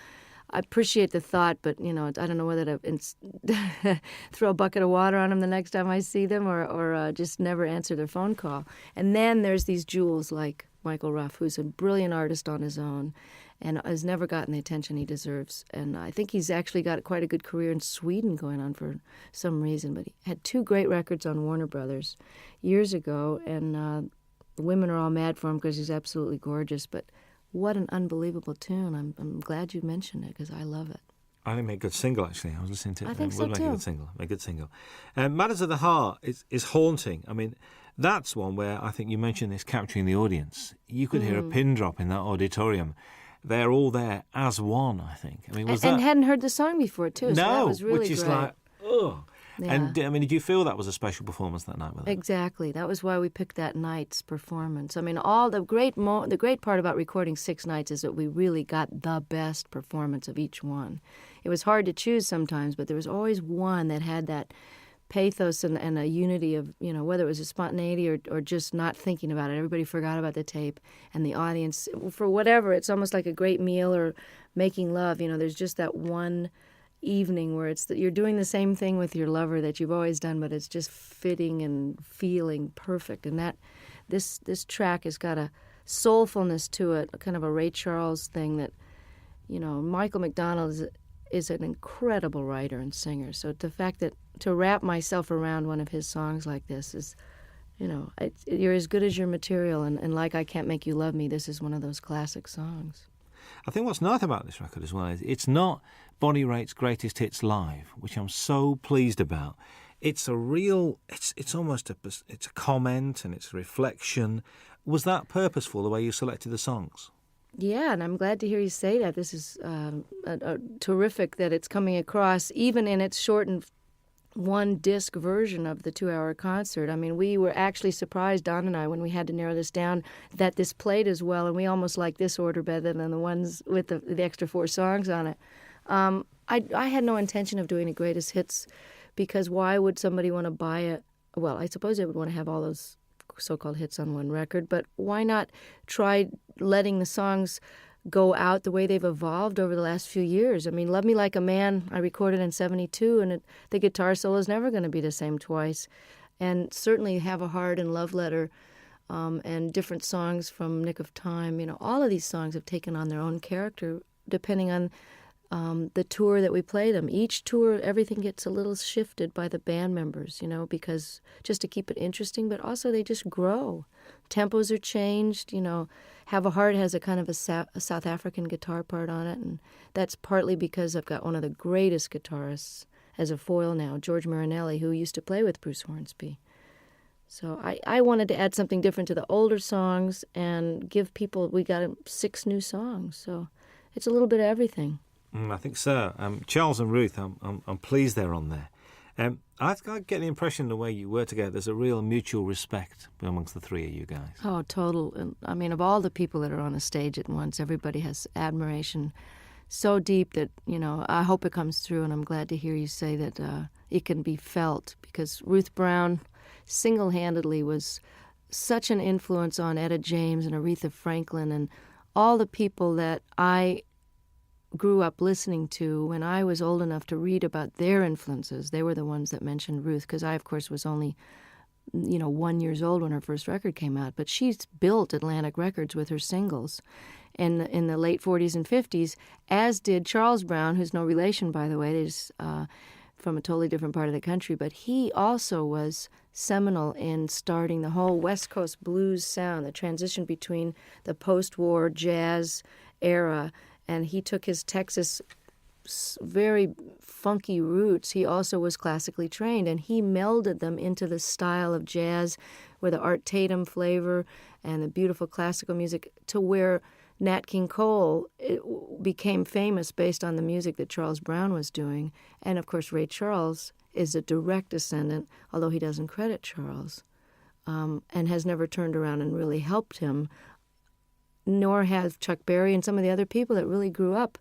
I appreciate the thought, but, I don't know whether to throw a bucket of water on them the next time I see them or just never answer their phone call. And then there's these jewels like Michael Ruff, who's a brilliant artist on his own and has never gotten the attention he deserves. And I think he's actually got quite a good career in Sweden going on for some reason. But he had 2 great records on Warner Brothers years ago, and the women are all mad for him because he's absolutely gorgeous. But what an unbelievable tune. I'm glad you mentioned it because I love it. I think it made a good single, actually. I was listening to it. I think so, would make too. A good single. Matters of the Heart is haunting. I mean, that's one where I think you mentioned this capturing the audience. You could hear a pin drop in that auditorium. They're all there as one, I think. I mean, and hadn't heard the song before, too, so that was really which is great. like, ugh. Yeah. And, did you feel that was a special performance that night with them? Exactly. That was why we picked that night's performance. I mean, all the great part about recording 6 nights is that we really got the best performance of each one. It was hard to choose sometimes, but there was always one that had that pathos and a unity of, whether it was a spontaneity or just not thinking about it. Everybody forgot about the tape, and the audience, for whatever, it's almost like a great meal or making love. There's just that one evening where it's that you're doing the same thing with your lover that you've always done, but it's just fitting and feeling perfect. And that this track has got a soulfulness to it, kind of a Ray Charles thing that, Michael McDonald is an incredible writer and singer. So the fact that to wrap myself around one of his songs like this is, you're as good as your material, and like I Can't Make You Love Me, this is one of those classic songs. I think what's nice about this record as well is it's not Bonnie Raitt's greatest hits live, which I'm so pleased about. It's a real, it's almost it's a comment and it's a reflection. Was that purposeful, the way you selected the songs? Yeah, and I'm glad to hear you say that. This is terrific that it's coming across, even in its shortened 1-disc version of the 2-hour concert. I mean, we were actually surprised, Don and I, when we had to narrow this down, that this played as well, and we almost like this order better than the ones with the extra 4 songs on it. I had no intention of doing a greatest hits because why would somebody want to buy it? Well, I suppose they would want to have all those so-called hits on one record, but why not try letting the songs go out the way they've evolved over the last few years? I mean, Love Me Like a Man, I recorded in 72, and the guitar solo is never going to be the same twice. And certainly Have a Heart and Love Letter and different songs from Nick of Time, all of these songs have taken on their own character depending on the tour that we play them. Each tour, everything gets a little shifted by the band members, because just to keep it interesting, but also they just grow. Tempos are changed, Have a Heart has a kind of a South African guitar part on it, and that's partly because I've got one of the greatest guitarists as a foil now, George Marinelli, who used to play with Bruce Hornsby. So I wanted to add something different to the older songs and give people, we got 6 new songs, so it's a little bit of everything. I think so. Charles and Ruth, I'm pleased they're on there. I get the impression the way you were together, there's a real mutual respect amongst the 3 of you guys. Oh, total. And, I mean, of all the people that are on a stage at once, everybody has admiration so deep that, I hope it comes through, and I'm glad to hear you say that it can be felt, because Ruth Brown single-handedly was such an influence on Etta James and Aretha Franklin and all the people that I grew up listening to when I was old enough to read about their influences. They were the ones that mentioned Ruth, because I, of course, was only, 1 year old when her first record came out. But she's built Atlantic Records with her singles in the late 40s and 50s, as did Charles Brown, who's no relation, by the way. They just from a totally different part of the country, but he also was seminal in starting the whole West Coast blues sound, the transition between the post-war jazz era, and he took his Texas very funky roots. He also was classically trained, and he melded them into the style of jazz with the Art Tatum flavor and the beautiful classical music, to where Nat King Cole became famous based on the music that Charles Brown was doing. And, of course, Ray Charles is a direct descendant, although he doesn't credit Charles, and has never turned around and really helped him, nor have Chuck Berry and some of the other people that really grew up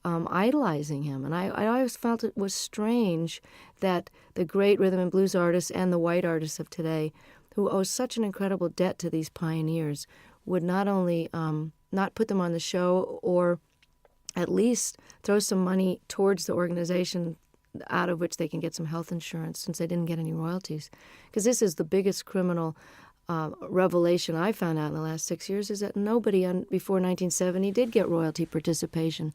idolizing him. And I always felt it was strange that the great rhythm and blues artists and the white artists of today, who owe such an incredible debt to these pioneers, would not only not put them on the show, or at least throw some money towards the organization out of which they can get some health insurance, since they didn't get any royalties. Because this is the biggest criminal revelation I found out in the last 6 years, is that nobody before 1970 did get royalty participation.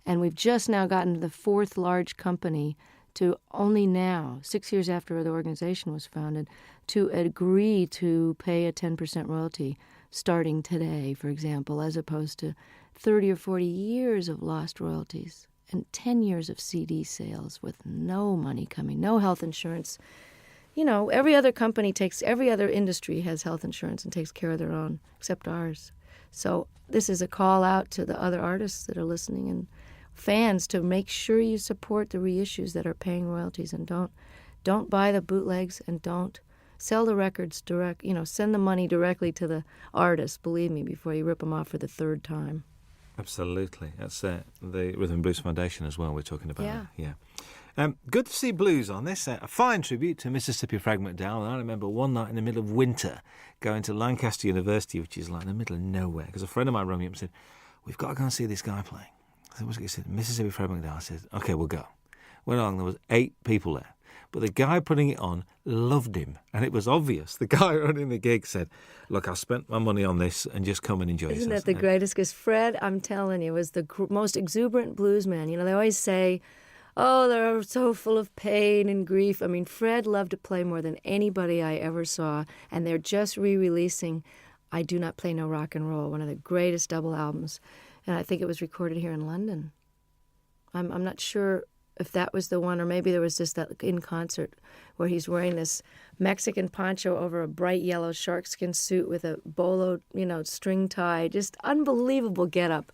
And we've just now gotten to the fourth large company to only now, 6 years after the organization was founded, to agree to pay a 10% royalty starting today, for example, as opposed to 30 or 40 years of lost royalties and 10 years of CD sales with no money coming, no health insurance. You know, every other industry has health insurance and takes care of their own, except ours. So this is a call out to the other artists that are listening and fans to make sure you support the reissues that are paying royalties, and don't buy the bootlegs, and don't sell the records direct. You know, send the money directly to the artist, believe me, before you rip them off for the third time. Absolutely. That's the Rhythm and Blues Foundation as well we're talking about. Yeah. Good to see blues on this. A fine tribute to Mississippi Frag McDowell. And I remember one night in the middle of winter going to Lancaster University, which is like in the middle of nowhere, because a friend of mine rang me up and said, "We've got to go and see this guy playing." I said, "What's it?" He said, "Mississippi Frag McDowell." I said, "Okay, we'll go." Went along, there was 8 people there. But the guy putting it on loved him, and it was obvious. The guy running the gig said, "Look, I spent my money on this, and just come and enjoy yourself." Isn't that the greatest? Because Fred, I'm telling you, was the most exuberant blues man. You know, they always say, oh, they're so full of pain and grief. I mean, Fred loved to play more than anybody I ever saw, and they're just re-releasing I Do Not Play No Rock and Roll, one of the greatest double albums, and I think it was recorded here in London. I'm not sure if that was the one, or maybe there was just that in concert where he's wearing this Mexican poncho over a bright yellow sharkskin suit with a bolo, string tie, just unbelievable getup,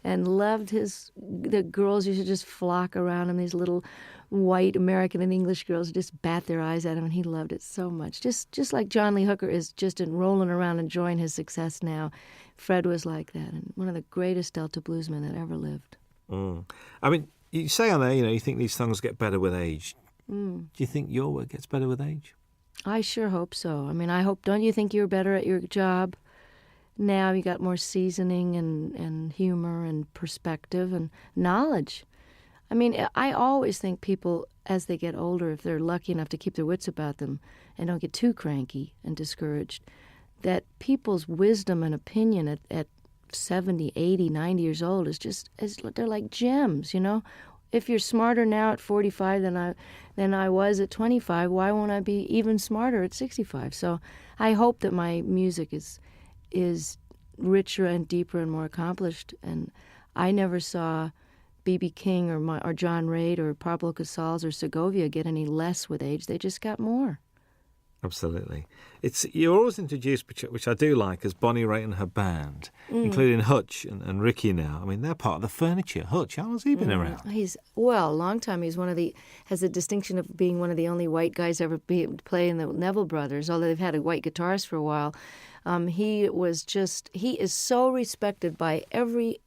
and loved the girls used to just flock around him, these little white American and English girls just bat their eyes at him, and he loved it so much. Just like John Lee Hooker is just rolling around enjoying his success now, Fred was like that, and one of the greatest Delta bluesmen that ever lived. I mean, you say on there, you think these songs get better with age. Do you think your work gets better with age? I sure hope so. I mean, don't you think you're better at your job now? You got more seasoning and humor and perspective and knowledge. I mean, I always think people, as they get older, if they're lucky enough to keep their wits about them and don't get too cranky and discouraged, that people's wisdom and opinion at 70, 80, 90 years old they're like gems, If you're smarter now at 45 than I was at 25, why won't I be even smarter at 65? So I hope that my music is richer and deeper and more accomplished. And I never saw B.B. King or John Reid or Pablo Casals or Segovia get any less with age. They just got more. Absolutely. You're always introduced, which I do like, as Bonnie Raitt and her band, including Hutch and Ricky now. I mean, they're part of the furniture. Hutch, how has he been around? A long time. He's has the distinction of being one of the only white guys ever play in the Neville Brothers, although they've had a white guitarist for a while. He is so respected by every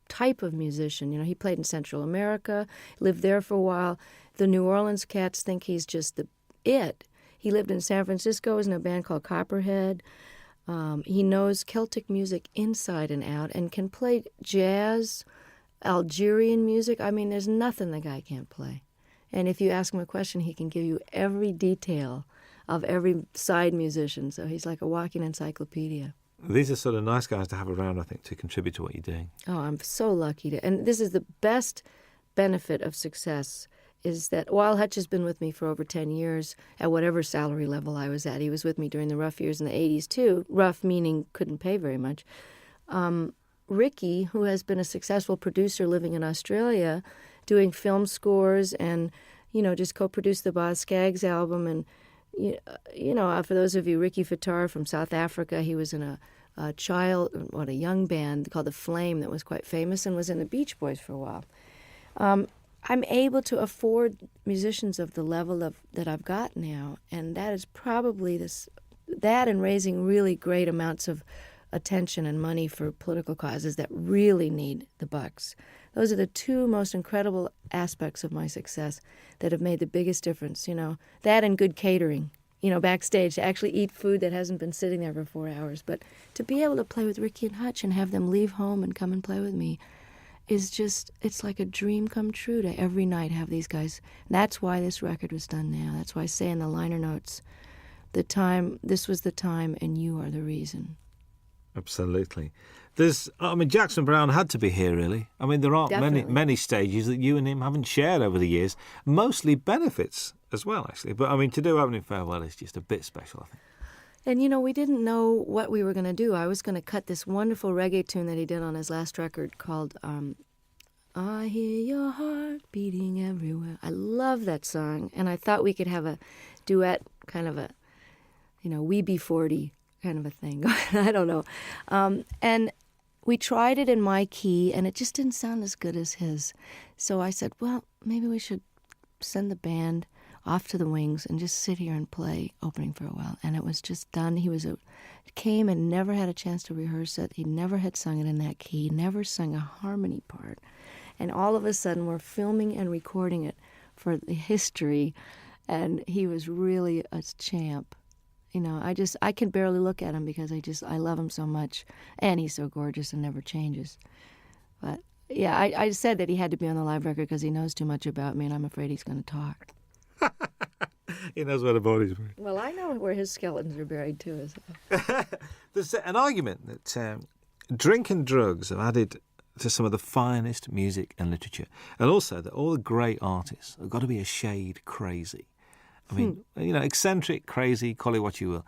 type of musician. He played in Central America, lived there for a while. The New Orleans cats think he's just it. He lived in San Francisco, was in a band called Copperhead. He knows Celtic music inside and out and can play jazz, Algerian music. I mean, there's nothing the guy can't play. And if you ask him a question, he can give you every detail of every side musician. So he's like a walking encyclopedia. These are sort of nice guys to have around, I think, to contribute to what you're doing. Oh, I'm so lucky and this is the best benefit of success, is that while Hutch has been with me for over 10 years, at whatever salary level I was at, he was with me during the rough years in the 80s too, rough meaning couldn't pay very much. Ricky, who has been a successful producer living in Australia, doing film scores and, just co-produced the Boz Scaggs album. And, for those of you, Ricky Fattar from South Africa, he was in a young band called The Flame that was quite famous and was in the Beach Boys for a while. I'm able to afford musicians of the level that I've got now, and that is probably that and raising really great amounts of attention and money for political causes that really need the bucks. Those are the two most incredible aspects of my success that have made the biggest difference, that and good catering, backstage, to actually eat food that hasn't been sitting there for 4 hours. But to be able to play with Ricky and Hutch and have them leave home and come and play with me is just, it's like a dream come true to every night have these guys. And that's why this record was done now. That's why I say in the liner notes, this was the time and you are the reason. Absolutely. Jackson Browne had to be here, really. There aren't many stages that you and him haven't shared over the years. Mostly benefits as well, actually. But, to do Opening Farewell is just a bit special, I think. And, we didn't know what we were going to do. I was going to cut this wonderful reggae tune that he did on his last record called I Hear Your Heart Beating Everywhere. I love that song. And I thought we could have a duet, kind of a, We Be 40 kind of a thing. I don't know. And we tried it in my key, and it just didn't sound as good as his. So I said, well, maybe we should send the band off to the wings and just sit here and play Opening Farewell. And it was just done. He came and never had a chance to rehearse it. He never had sung it in that key, never sung a harmony part. And all of a sudden, we're filming and recording it for the history, and he was really a champ. I can barely look at him because I love him so much, and he's so gorgeous and never changes. But yeah, I said that he had to be on the live record because he knows too much about me, and I'm afraid he's going to talk. He knows where the body's buried. Well, I know where his skeletons are buried too. There's an argument that drink and drugs have added to some of the finest music and literature, and also that all the great artists have got to be a shade crazy. Eccentric, crazy, call it what you will.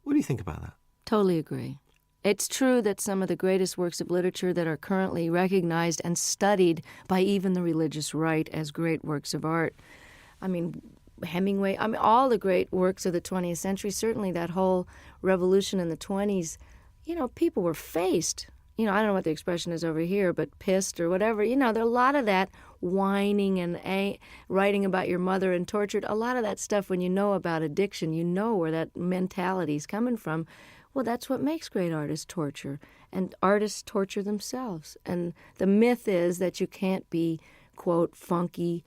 What do you think about that? Totally agree. It's true that some of the greatest works of literature that are currently recognized and studied by even the religious right as great works of art. Hemingway, all the great works of the 20th century, certainly that whole revolution in the 20s, people were faced. I don't know what the expression is over here, but pissed or whatever. There are a lot of that whining and writing about your mother and tortured. A lot of that stuff, when you know about addiction, you know where that mentality is coming from. Well, that's what makes great artists torture. And artists torture themselves. And the myth is that you can't be, quote, funky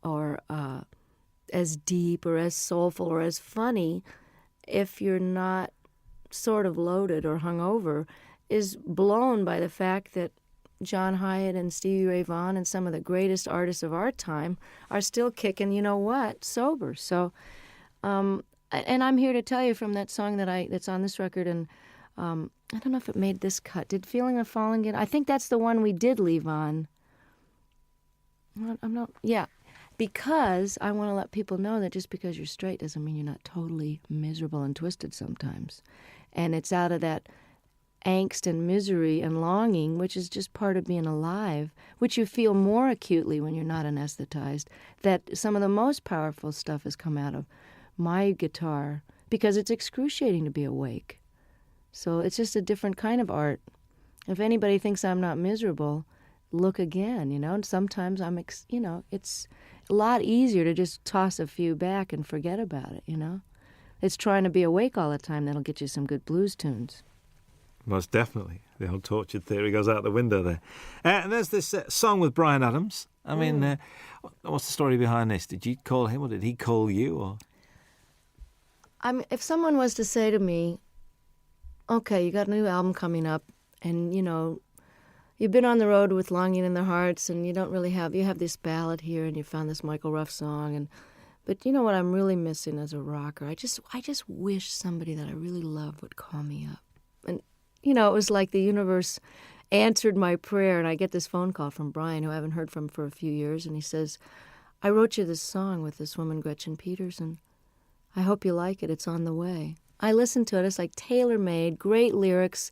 or as deep or as soulful or as funny if you're not sort of loaded or hungover, is blown by the fact that John Hyatt and Stevie Ray Vaughan and some of the greatest artists of our time are still kicking, sober. So, and I'm here to tell you from that song that's on this record, and I don't know if it made this cut. Did Feeling of Falling get? I think that's the one we did leave on. Because I want to let people know that just because you're straight doesn't mean you're not totally miserable and twisted sometimes. And it's out of that angst and misery and longing, which is just part of being alive, which you feel more acutely when you're not anesthetized, that some of the most powerful stuff has come out of my guitar, because it's excruciating to be awake. So it's just a different kind of art. If anybody thinks I'm not miserable, look again, and sometimes it's a lot easier to just toss a few back and forget about it, It's trying to be awake all the time that'll get you some good blues tunes. Most definitely. The old tortured theory goes out the window there. And there's this song with Bryan Adams. What's the story behind this? Did you call him or did he call you? Or if someone was to say to me, okay, you got a new album coming up, and, you've been on the road with Longing in Their Hearts, and you have this ballad here, and you found this Michael Ruff song, but you know what I'm really missing as a rocker? I just wish somebody that I really love would call me up. And it was like the universe answered my prayer, and I get this phone call from Brian, who I haven't heard from for a few years, and he says, I wrote you this song with this woman, Gretchen Peterson. I hope you like it. It's on the way. I listened to it. It's like tailor-made, great lyrics,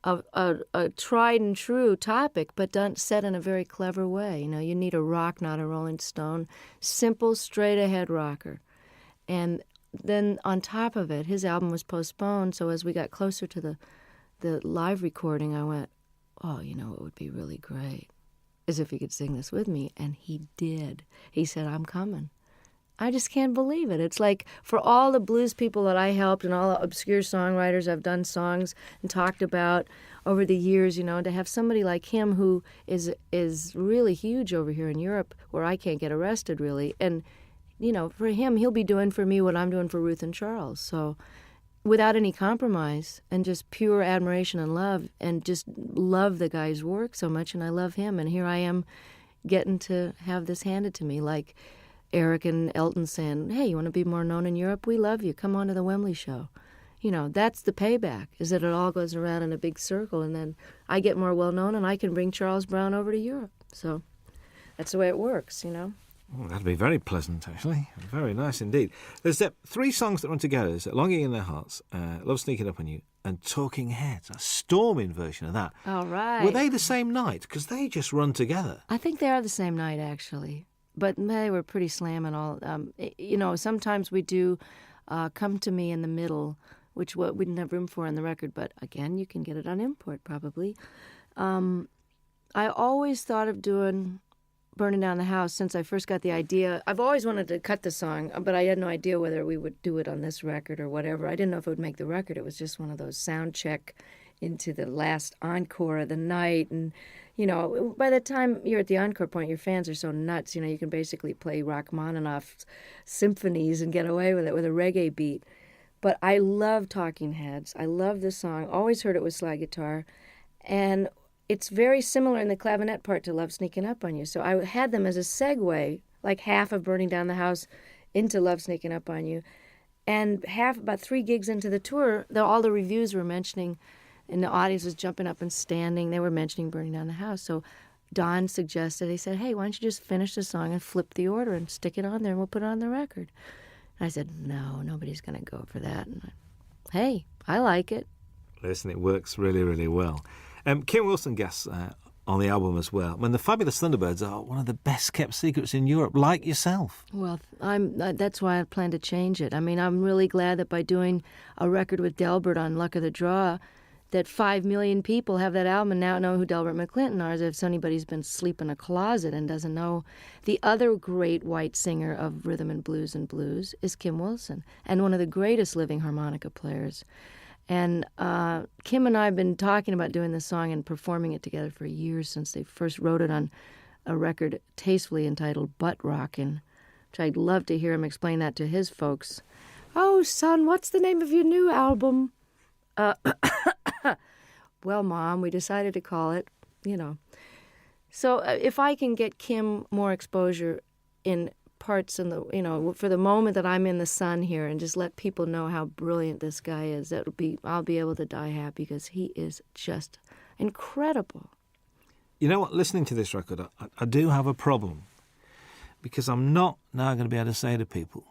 a tried and true topic, but done set in a very clever way. You know, you need a rock, not a Rolling Stone. Simple, straight-ahead rocker. And then on top of it, his album was postponed, so as we got closer to the live recording, I went, oh, you know, it would be really great, as if he could sing this with me. And he did. He said, I'm coming. I just can't believe it. It's like for all the blues people that I helped and all the obscure songwriters I've done songs and talked about over the years, you know, to have somebody like him who is really huge over here in Europe where I can't get arrested really. And, you know, for him, he'll be doing for me what I'm doing for Ruth and Charles. So without any compromise and just pure admiration and love and just love the guy's work so much, and I love him. And here I am getting to have this handed to me like Eric and Elton saying, hey, you want to be more known in Europe? We love you. Come on to the Wembley show. You know, that's the payback, is that it all goes around in a big circle, and then I get more well-known, and I can bring Charles Brown over to Europe. So that's the way it works, you know. Oh, that'd be very pleasant, actually. Very nice indeed. There's 3 songs that run together. There's Longing in Their Hearts, Love Sneaking Up on You, and Talking Heads, a storming version of that. All right. Were they the same night? Because they just run together. I think they are the same night, actually. But they were pretty slamming all. You know, sometimes we do Come to Me in the Middle, which we didn't have room for on the record, but again, you can get it on import probably. I always thought of doing Burning Down the House since I first got the idea. I've always wanted to cut the song, but I had no idea whether we would do it on this record or whatever. I didn't know if it would make the record. It was just one of those sound check into the last encore of the night. And, you know, by the time you're at the encore point, your fans are so nuts, you know, you can basically play Rachmaninoff's symphonies and get away with it with a reggae beat. But I love Talking Heads. I love this song. Always heard it with slide guitar. And it's very similar in the clavinet part to Love Sneaking Up on You. So I had them as a segue, like half of Burning Down the House into Love Sneaking Up on You. And about 3 gigs into the tour, all the reviews were mentioning, and the audience was jumping up and standing. They were mentioning Burning Down the House. So Don suggested, he said, hey, why don't you just finish the song and flip the order and stick it on there and we'll put it on the record. And I said, no, nobody's going to go for that. And hey, I like it. Listen, it works really, really well. Kim Wilson guests on the album as well. When the Fabulous Thunderbirds are one of the best-kept secrets in Europe, like yourself. Well, that's why I plan to change it. I mean, I'm really glad that by doing a record with Delbert on Luck of the Draw, that 5 million people have that album and now know who Delbert McClinton are, as if anybody's been asleep in a closet and doesn't know. The other great white singer of rhythm and blues is Kim Wilson, and one of the greatest living harmonica players. And Kim and I have been talking about doing this song and performing it together for years since they first wrote it on a record tastefully entitled Butt Rockin', which I'd love to hear him explain that to his folks. Oh, son, what's the name of your new album? Well, Mom, we decided to call it, you know. So if I can get Kim more exposure in parts in the, you know, for the moment that I'm in the sun here and just let people know how brilliant this guy is, I'll be able to die happy because he is just incredible. You know what? Listening to this record, I do have a problem because I'm not now going to be able to say to people,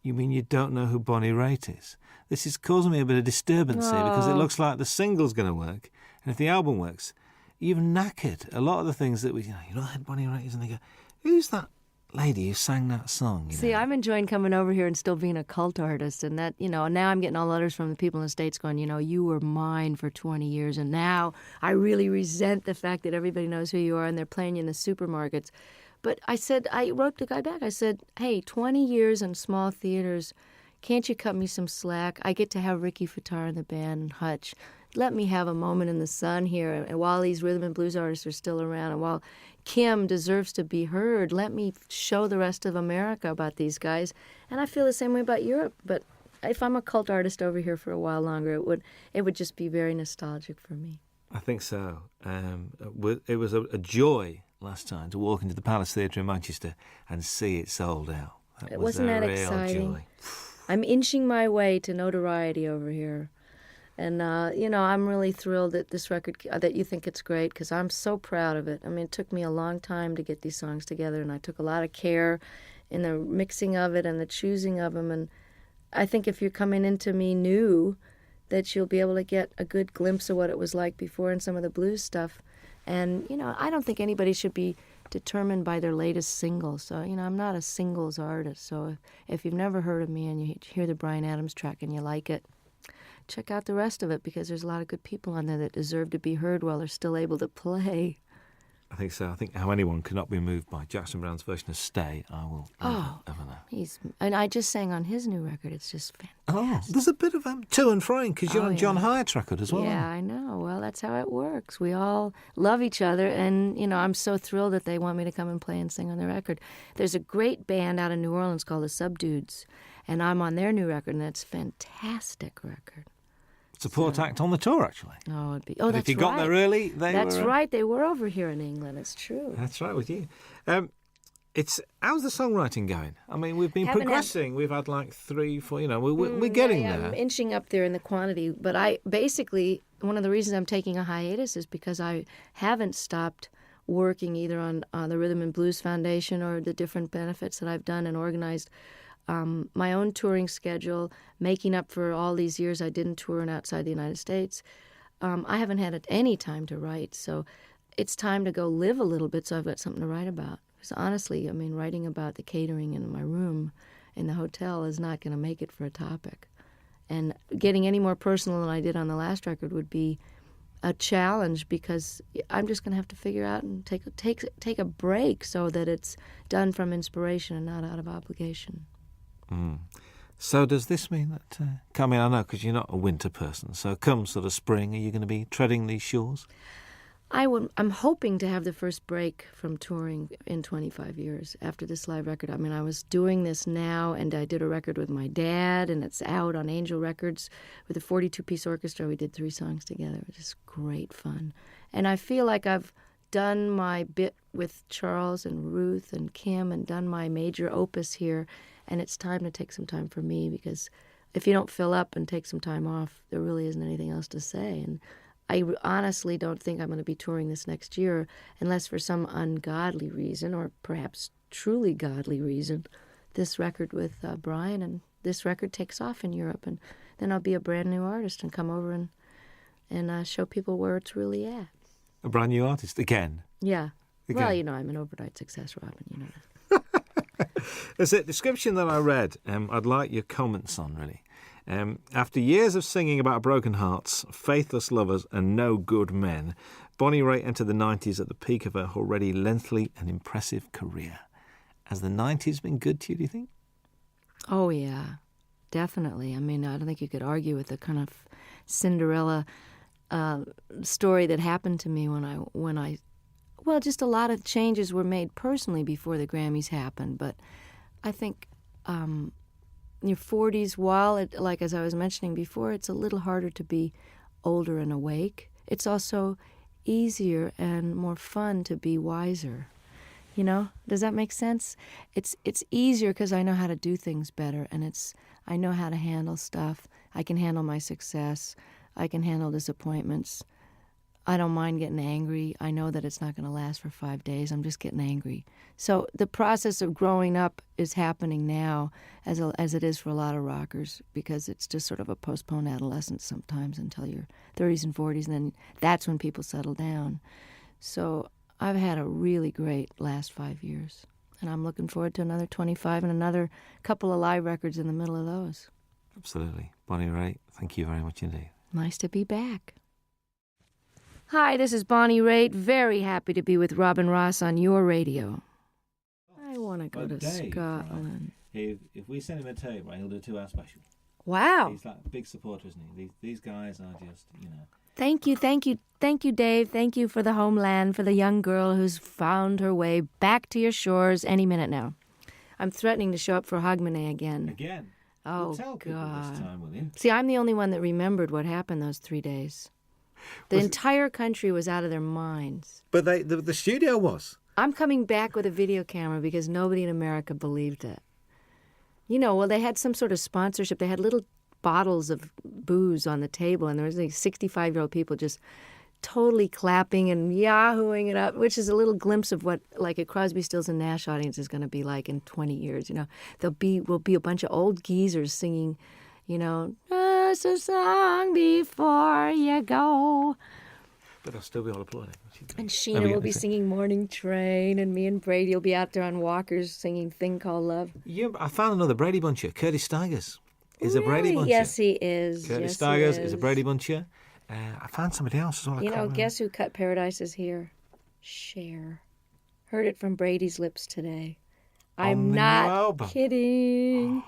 you mean you don't know who Bonnie Raitt is? This is causing me a bit of disturbance here because it looks like the single's going to work, and if the album works, you've knackered a lot of the things that you know who Bonnie Raitt is, and they go, who's that lady who sang that song? See, I'm enjoying coming over here and still being a cult artist, and that, you know, now I'm getting all letters from the people in the States going, you know, you were mine for 20 years, and now I really resent the fact that everybody knows who you are and they're playing you in the supermarkets. But I wrote the guy back. I said, hey, 20 years in small theaters, can't you cut me some slack? I get to have Ricky Fataar in the band and Hutch. Let me have a moment in the sun here. And while these rhythm and blues artists are still around, and while Kim deserves to be heard, let me show the rest of America about these guys. And I feel the same way about Europe. But if I'm a cult artist over here for a while longer, it would just be very nostalgic for me. I think so. It was a joy last time to walk into the Palace Theatre in Manchester and see it sold out. Wasn't that exciting? Joy. I'm inching my way to notoriety over here. And, you know, I'm really thrilled that this record, that you think it's great, because I'm so proud of it. I mean, it took me a long time to get these songs together, and I took a lot of care in the mixing of it and the choosing of them. And I think if you're coming into me new, that you'll be able to get a good glimpse of what it was like before in some of the blues stuff. And, I don't think anybody should be determined by their latest single. So, I'm not a singles artist. So if you've never heard of me and you hear the Bryan Adams track and you like it, check out the rest of it, because there's a lot of good people on there that deserve to be heard while they're still able to play. I think so. I think how anyone cannot be moved by Jackson Browne's version of Stay, I will never, ever know. And I just sang on his new record. It's just fantastic. Oh, there's a bit of to and froing, because you're on John Hyatt's record as well. Yeah, I know. Well, that's how it works. We all love each other, and, I'm so thrilled that they want me to come and play and sing on their record. There's a great band out of New Orleans called the Subdudes, and I'm on their new record, and it's a fantastic record. Support act on the tour, actually. Oh, it'd be. And That's if you got there early, That's right. They were over here in England. It's true. That's right with you. How's the songwriting going? I mean, we've been progressing. We've had like 3, 4. We're getting there. I'm inching up there in the quantity. But one of the reasons I'm taking a hiatus is because I haven't stopped working either on the Rhythm and Blues Foundation or the different benefits that I've done and organized. My own touring schedule, making up for all these years I didn't tour outside the United States. I haven't had any time to write, so it's time to go live a little bit so I've got something to write about. Because honestly, writing about the catering in my room in the hotel is not going to make it for a topic. And getting any more personal than I did on the last record would be a challenge, because I'm just going to have to figure out and take a break so that it's done from inspiration and not out of obligation. So does this mean that, I know because you're not a winter person, so come sort of spring, are you going to be treading these shores? I'm hoping to have the first break from touring in 25 years after this live record. I was doing this now, and I did a record with my dad, and it's out on Angel Records with a 42-piece orchestra. We did 3 songs together. It was just great fun. And I feel like I've done my bit with Charles and Ruth and Kim and done my major opus here, and it's time to take some time for me, because if you don't fill up and take some time off, there really isn't anything else to say. And I honestly don't think I'm going to be touring this next year unless for some ungodly reason, or perhaps truly godly reason, this record with Bryan and this record takes off in Europe, and then I'll be a brand new artist and come over and show people where it's really at. A brand new artist again? Yeah. Again. Well, I'm an overnight success, Robin, you know that. There's a description that I read, I'd like your comments on, really. After years of singing about broken hearts, faithless lovers and no good men, Bonnie Raitt entered the 90s at the peak of her already lengthy and impressive career. Has the 90s been good to you, do you think? Oh, yeah, definitely. I don't think you could argue with the kind of Cinderella story that happened to me when I just a lot of changes were made personally before the Grammys happened. But I think your 40s, while like as I was mentioning before, it's a little harder to be older and awake. It's also easier and more fun to be wiser. Does that make sense? It's easier because I know how to do things better, and I know how to handle stuff. I can handle my success. I can handle disappointments. I don't mind getting angry. I know that it's not going to last for 5 days. I'm just getting angry. So the process of growing up is happening now as it is for a lot of rockers, because it's just sort of a postponed adolescence sometimes until your 30s and 40s, and then that's when people settle down. So I've had a really great last 5 years, and I'm looking forward to another 25 and another couple of live records in the middle of those. Absolutely. Bonnie Raitt, thank you very much indeed. Nice to be back. Hi, this is Bonnie Raitt. Very happy to be with Robin Ross on your radio. I want to go to Scotland. If we send him a tape, he'll do a 2-hour special. Wow. He's like a big supporter, isn't he? These guys are just, Thank you, Dave. Thank you for the homeland, for the young girl who's found her way back to your shores any minute now. I'm threatening to show up for Hogmanay again. Again? Oh, well, tell people God. This time, will you? See, I'm the only one that remembered what happened those 3 days. The entire country was out of their minds. But the studio was. I'm coming back with a video camera because nobody in America believed it. They had some sort of sponsorship. They had little bottles of booze on the table, and there was like 65-year-old people just totally clapping and yahooing it up, which is a little glimpse of what like a Crosby, Stills and Nash audience is going to be like in 20 years. You know, will be a bunch of old geezers singing, you know, just a song before you go. But they'll still be all applauding. And Sheena will be singing Morning Train, and me and Brady will be out there on walkers singing Thing Called Love. Yeah, I found another Brady Buncher. Curtis Stigers is a Brady Buncher. Yes, he is. Curtis Stigers is a Brady Buncher. I found somebody else as well. You know, guess who cut Paradise is Here? Cher. Heard it from Brady's lips today. I'm not kidding.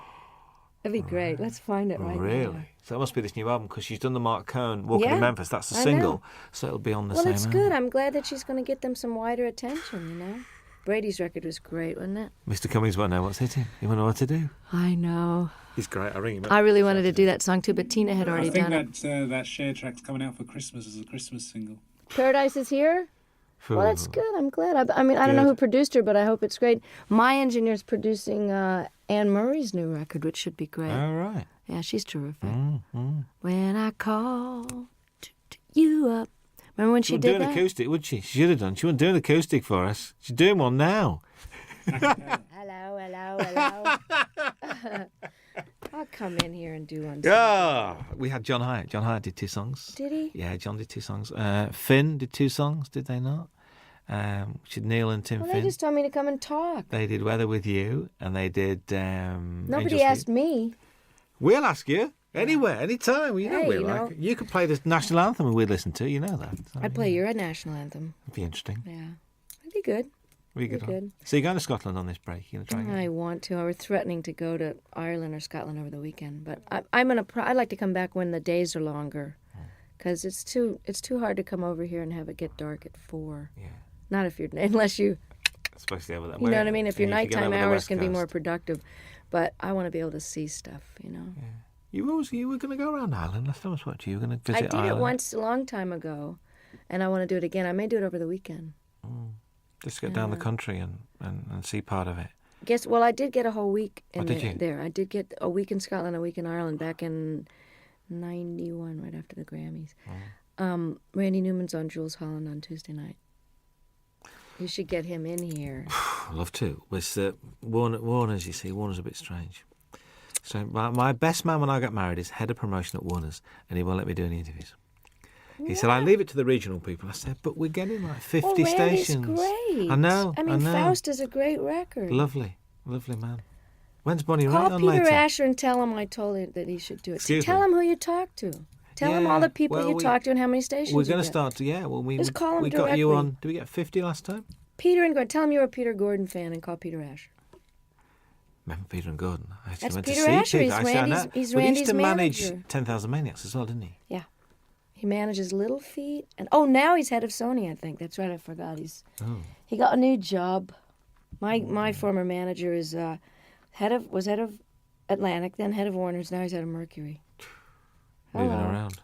That'd be great. Let's find it right now. Really? So that must be this new album because she's done the Mark Cohn Walking in Memphis. That's a single, so it'll be on the same. Well, it's good. I'm glad that she's going to get them some wider attention. You know, Brady's record was great, wasn't it? Mr. Cummings won't know what's hitting. He won't know what to do. I know. He's great. I ring him up. I really wanted to do that song too, but Tina had already done it. I think that Cher track's coming out for Christmas as a Christmas single. Paradise is Here? Well, that's good. I'm glad. I mean, I don't know who produced her, but I hope it's great. My engineer's producing Anne Murray's new record, which should be great. All right. Yeah, she's terrific. When I call you up. Remember when she did that? She would do an acoustic, would she? She should have done. She wouldn't do an acoustic for us. She's doing one now. Hello. I'll come in here and do one. Yeah. We had John Hyatt. John Hyatt did 2 songs. Did he? Yeah, John did 2 songs. Finn did 2 songs, did they not? Which is Neil and Tim Well, Finn. they just told me to come and talk. They did Weather With You, and they did Nobody asked me. We'll ask you. Anywhere, anytime. You know Hey, we're you like. know. You could play the national anthem and we'd listen to it. You know that. So, I'd play your national anthem. It'd be interesting. Yeah. It'd be good. Be good. So you're going to Scotland on this break? You're going to try? I want to. I was threatening to go to Ireland or Scotland over the weekend, but I'd like to come back when the days are longer, because it's too hard to come over here and have it get dark at 4. Yeah. Not if you're unless you. Especially over that. You know what I mean? If your nighttime hours can be more Coast. productive, but I want to be able to see stuff. You know. Yeah. You were going to go around Ireland last time I spoke to you. You were going to I visit did Ireland. it once a long time ago, and I want to do it again. I may do it over the weekend. Just get down the country and see part of it. Well, I did get a whole week in did you? there. I did get a week in Scotland, a week in Ireland back in 91, right after the Grammys. Randy Newman's on Jules Holland on Tuesday night. You should get him in here. I'd love to. With Warner's, you see, Warner's a bit strange. So my best man when I got married is head of promotion at Warner's, and he won't let me do any interviews. He said, I leave it to the regional people. I said, but we're getting like 50 stations. Great. I know. I mean, Faust is a great record. Lovely man. When's Bonnie Call Raitt on Peter later? Asher and tell him I told him that he should do it. Excuse Tell me? him who you talked to. Tell him all the people you talked to and how many stations We're you going to get. start to, Just call him we got you directly. on, did we get 50 last time? Peter and Gordon. Tell him you're a Peter Gordon fan and call Peter Asher. Remember Peter and Gordon? I actually That's went Peter to see Asher. Peter. He's I said, Randy's- no. he's But he used Randy's to manage manager. 10,000 Maniacs as well, didn't he? Yeah. He manages Little Feat. And now he's head of Sony, I think. That's right, I forgot. He got a new job. My former manager is head of Atlantic, then head of Warner's, now he's head of Mercury. Moving Hello. around.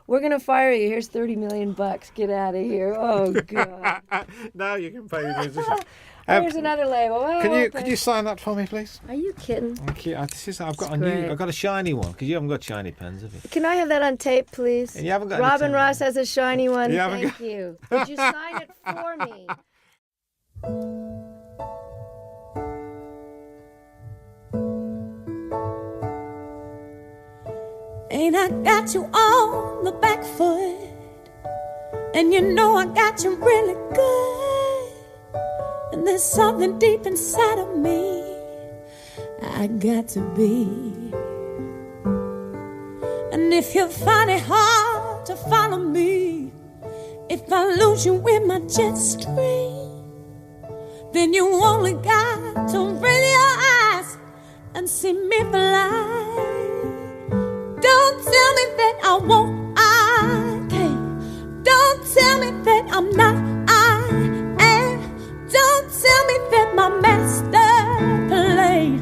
We're gonna fire you. Here's $30 million. Get out of here. Oh God. Now you can pay the musician. Here's another label. Oh, Could you sign that for me, please? Are you kidding? Thank you. I've got great. I've got a shiny one because you haven't got shiny pens, have you? Can I have that on tape, please? You haven't got any Robin tape. Ross has a shiny one. You haven't Thank you. Could you sign it for me? Ain't I got you on the back foot? And you know I got you really good. And there's something deep inside of me I got to be. And if you find it hard to follow me, if I lose you in my jet stream, then you only got to raise your eyes and see me fly. Don't tell me that I won't, I can't. Don't tell me that I'm not, I am. Don't tell me that my master plan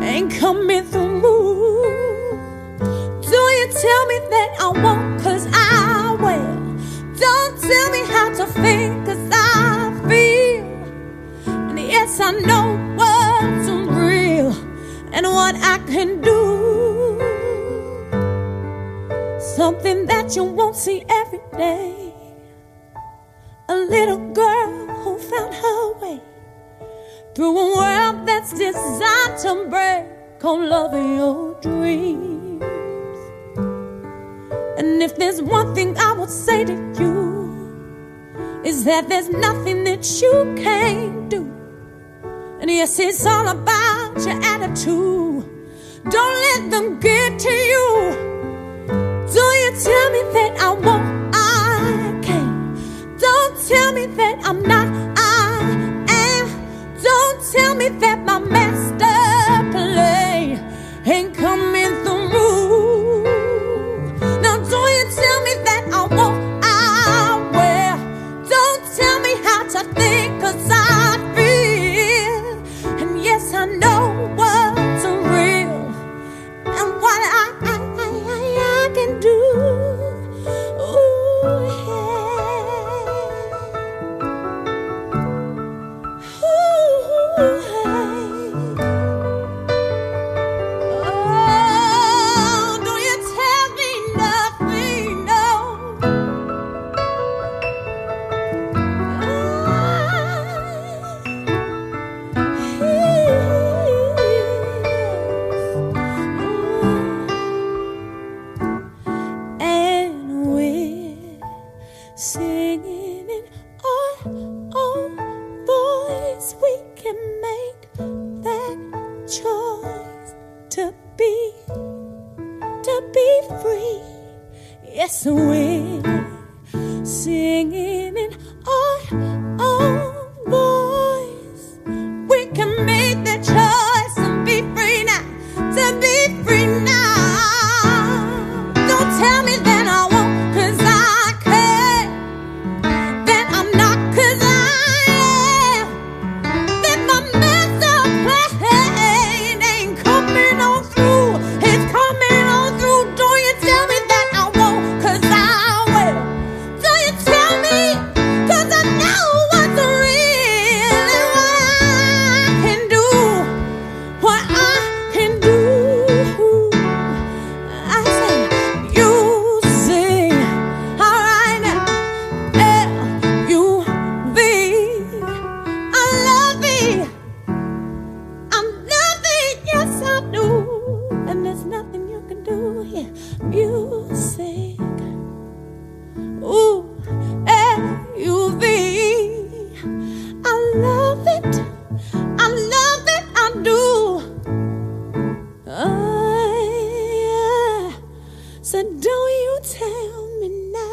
ain't coming through. Do you tell me that I won't, 'cause I will. Don't tell me how to feel, 'cause I feel. And yes, I know what's real and what I can do. So you won't see every day. A little girl who found her way through a world that's designed to break on love of your dreams. And if there's one thing I would say to you, is that there's nothing that you can't do. And yes, it's all about your attitude. Don't let them get to you. Don't you tell me that I won't, I can't. Don't tell me that I'm not, I am. Don't tell me that my master play ain't coming through. Now don't you tell me that I won't, I will. Don't tell me how to think, 'cause I feel. And yes, I know what's real and what I can do. Ooh, yeah. Ooh, oh, don't you tell me nothing, no. And we're singing in our own voice. We can make that choice to be free. Yes, we're singing in our own voice. We can make that choice and be free now, to be free now. Don't tell me that I won't, 'cause I can't. That I'm not, 'cause I am. That my master plan ain't coming on through. It's coming on through. Don't you tell me that I won't, 'cause I will. Don't you tell me, 'cause I know what's real and what I can do. What I can do. I say, you sing, all right now. L-U-V. I love it. I'm loving, yes I do. And there's nothing you can do here. Music. Ooh, L-U-V. I love it. I love it, I do. Yeah. So don't you tell me now.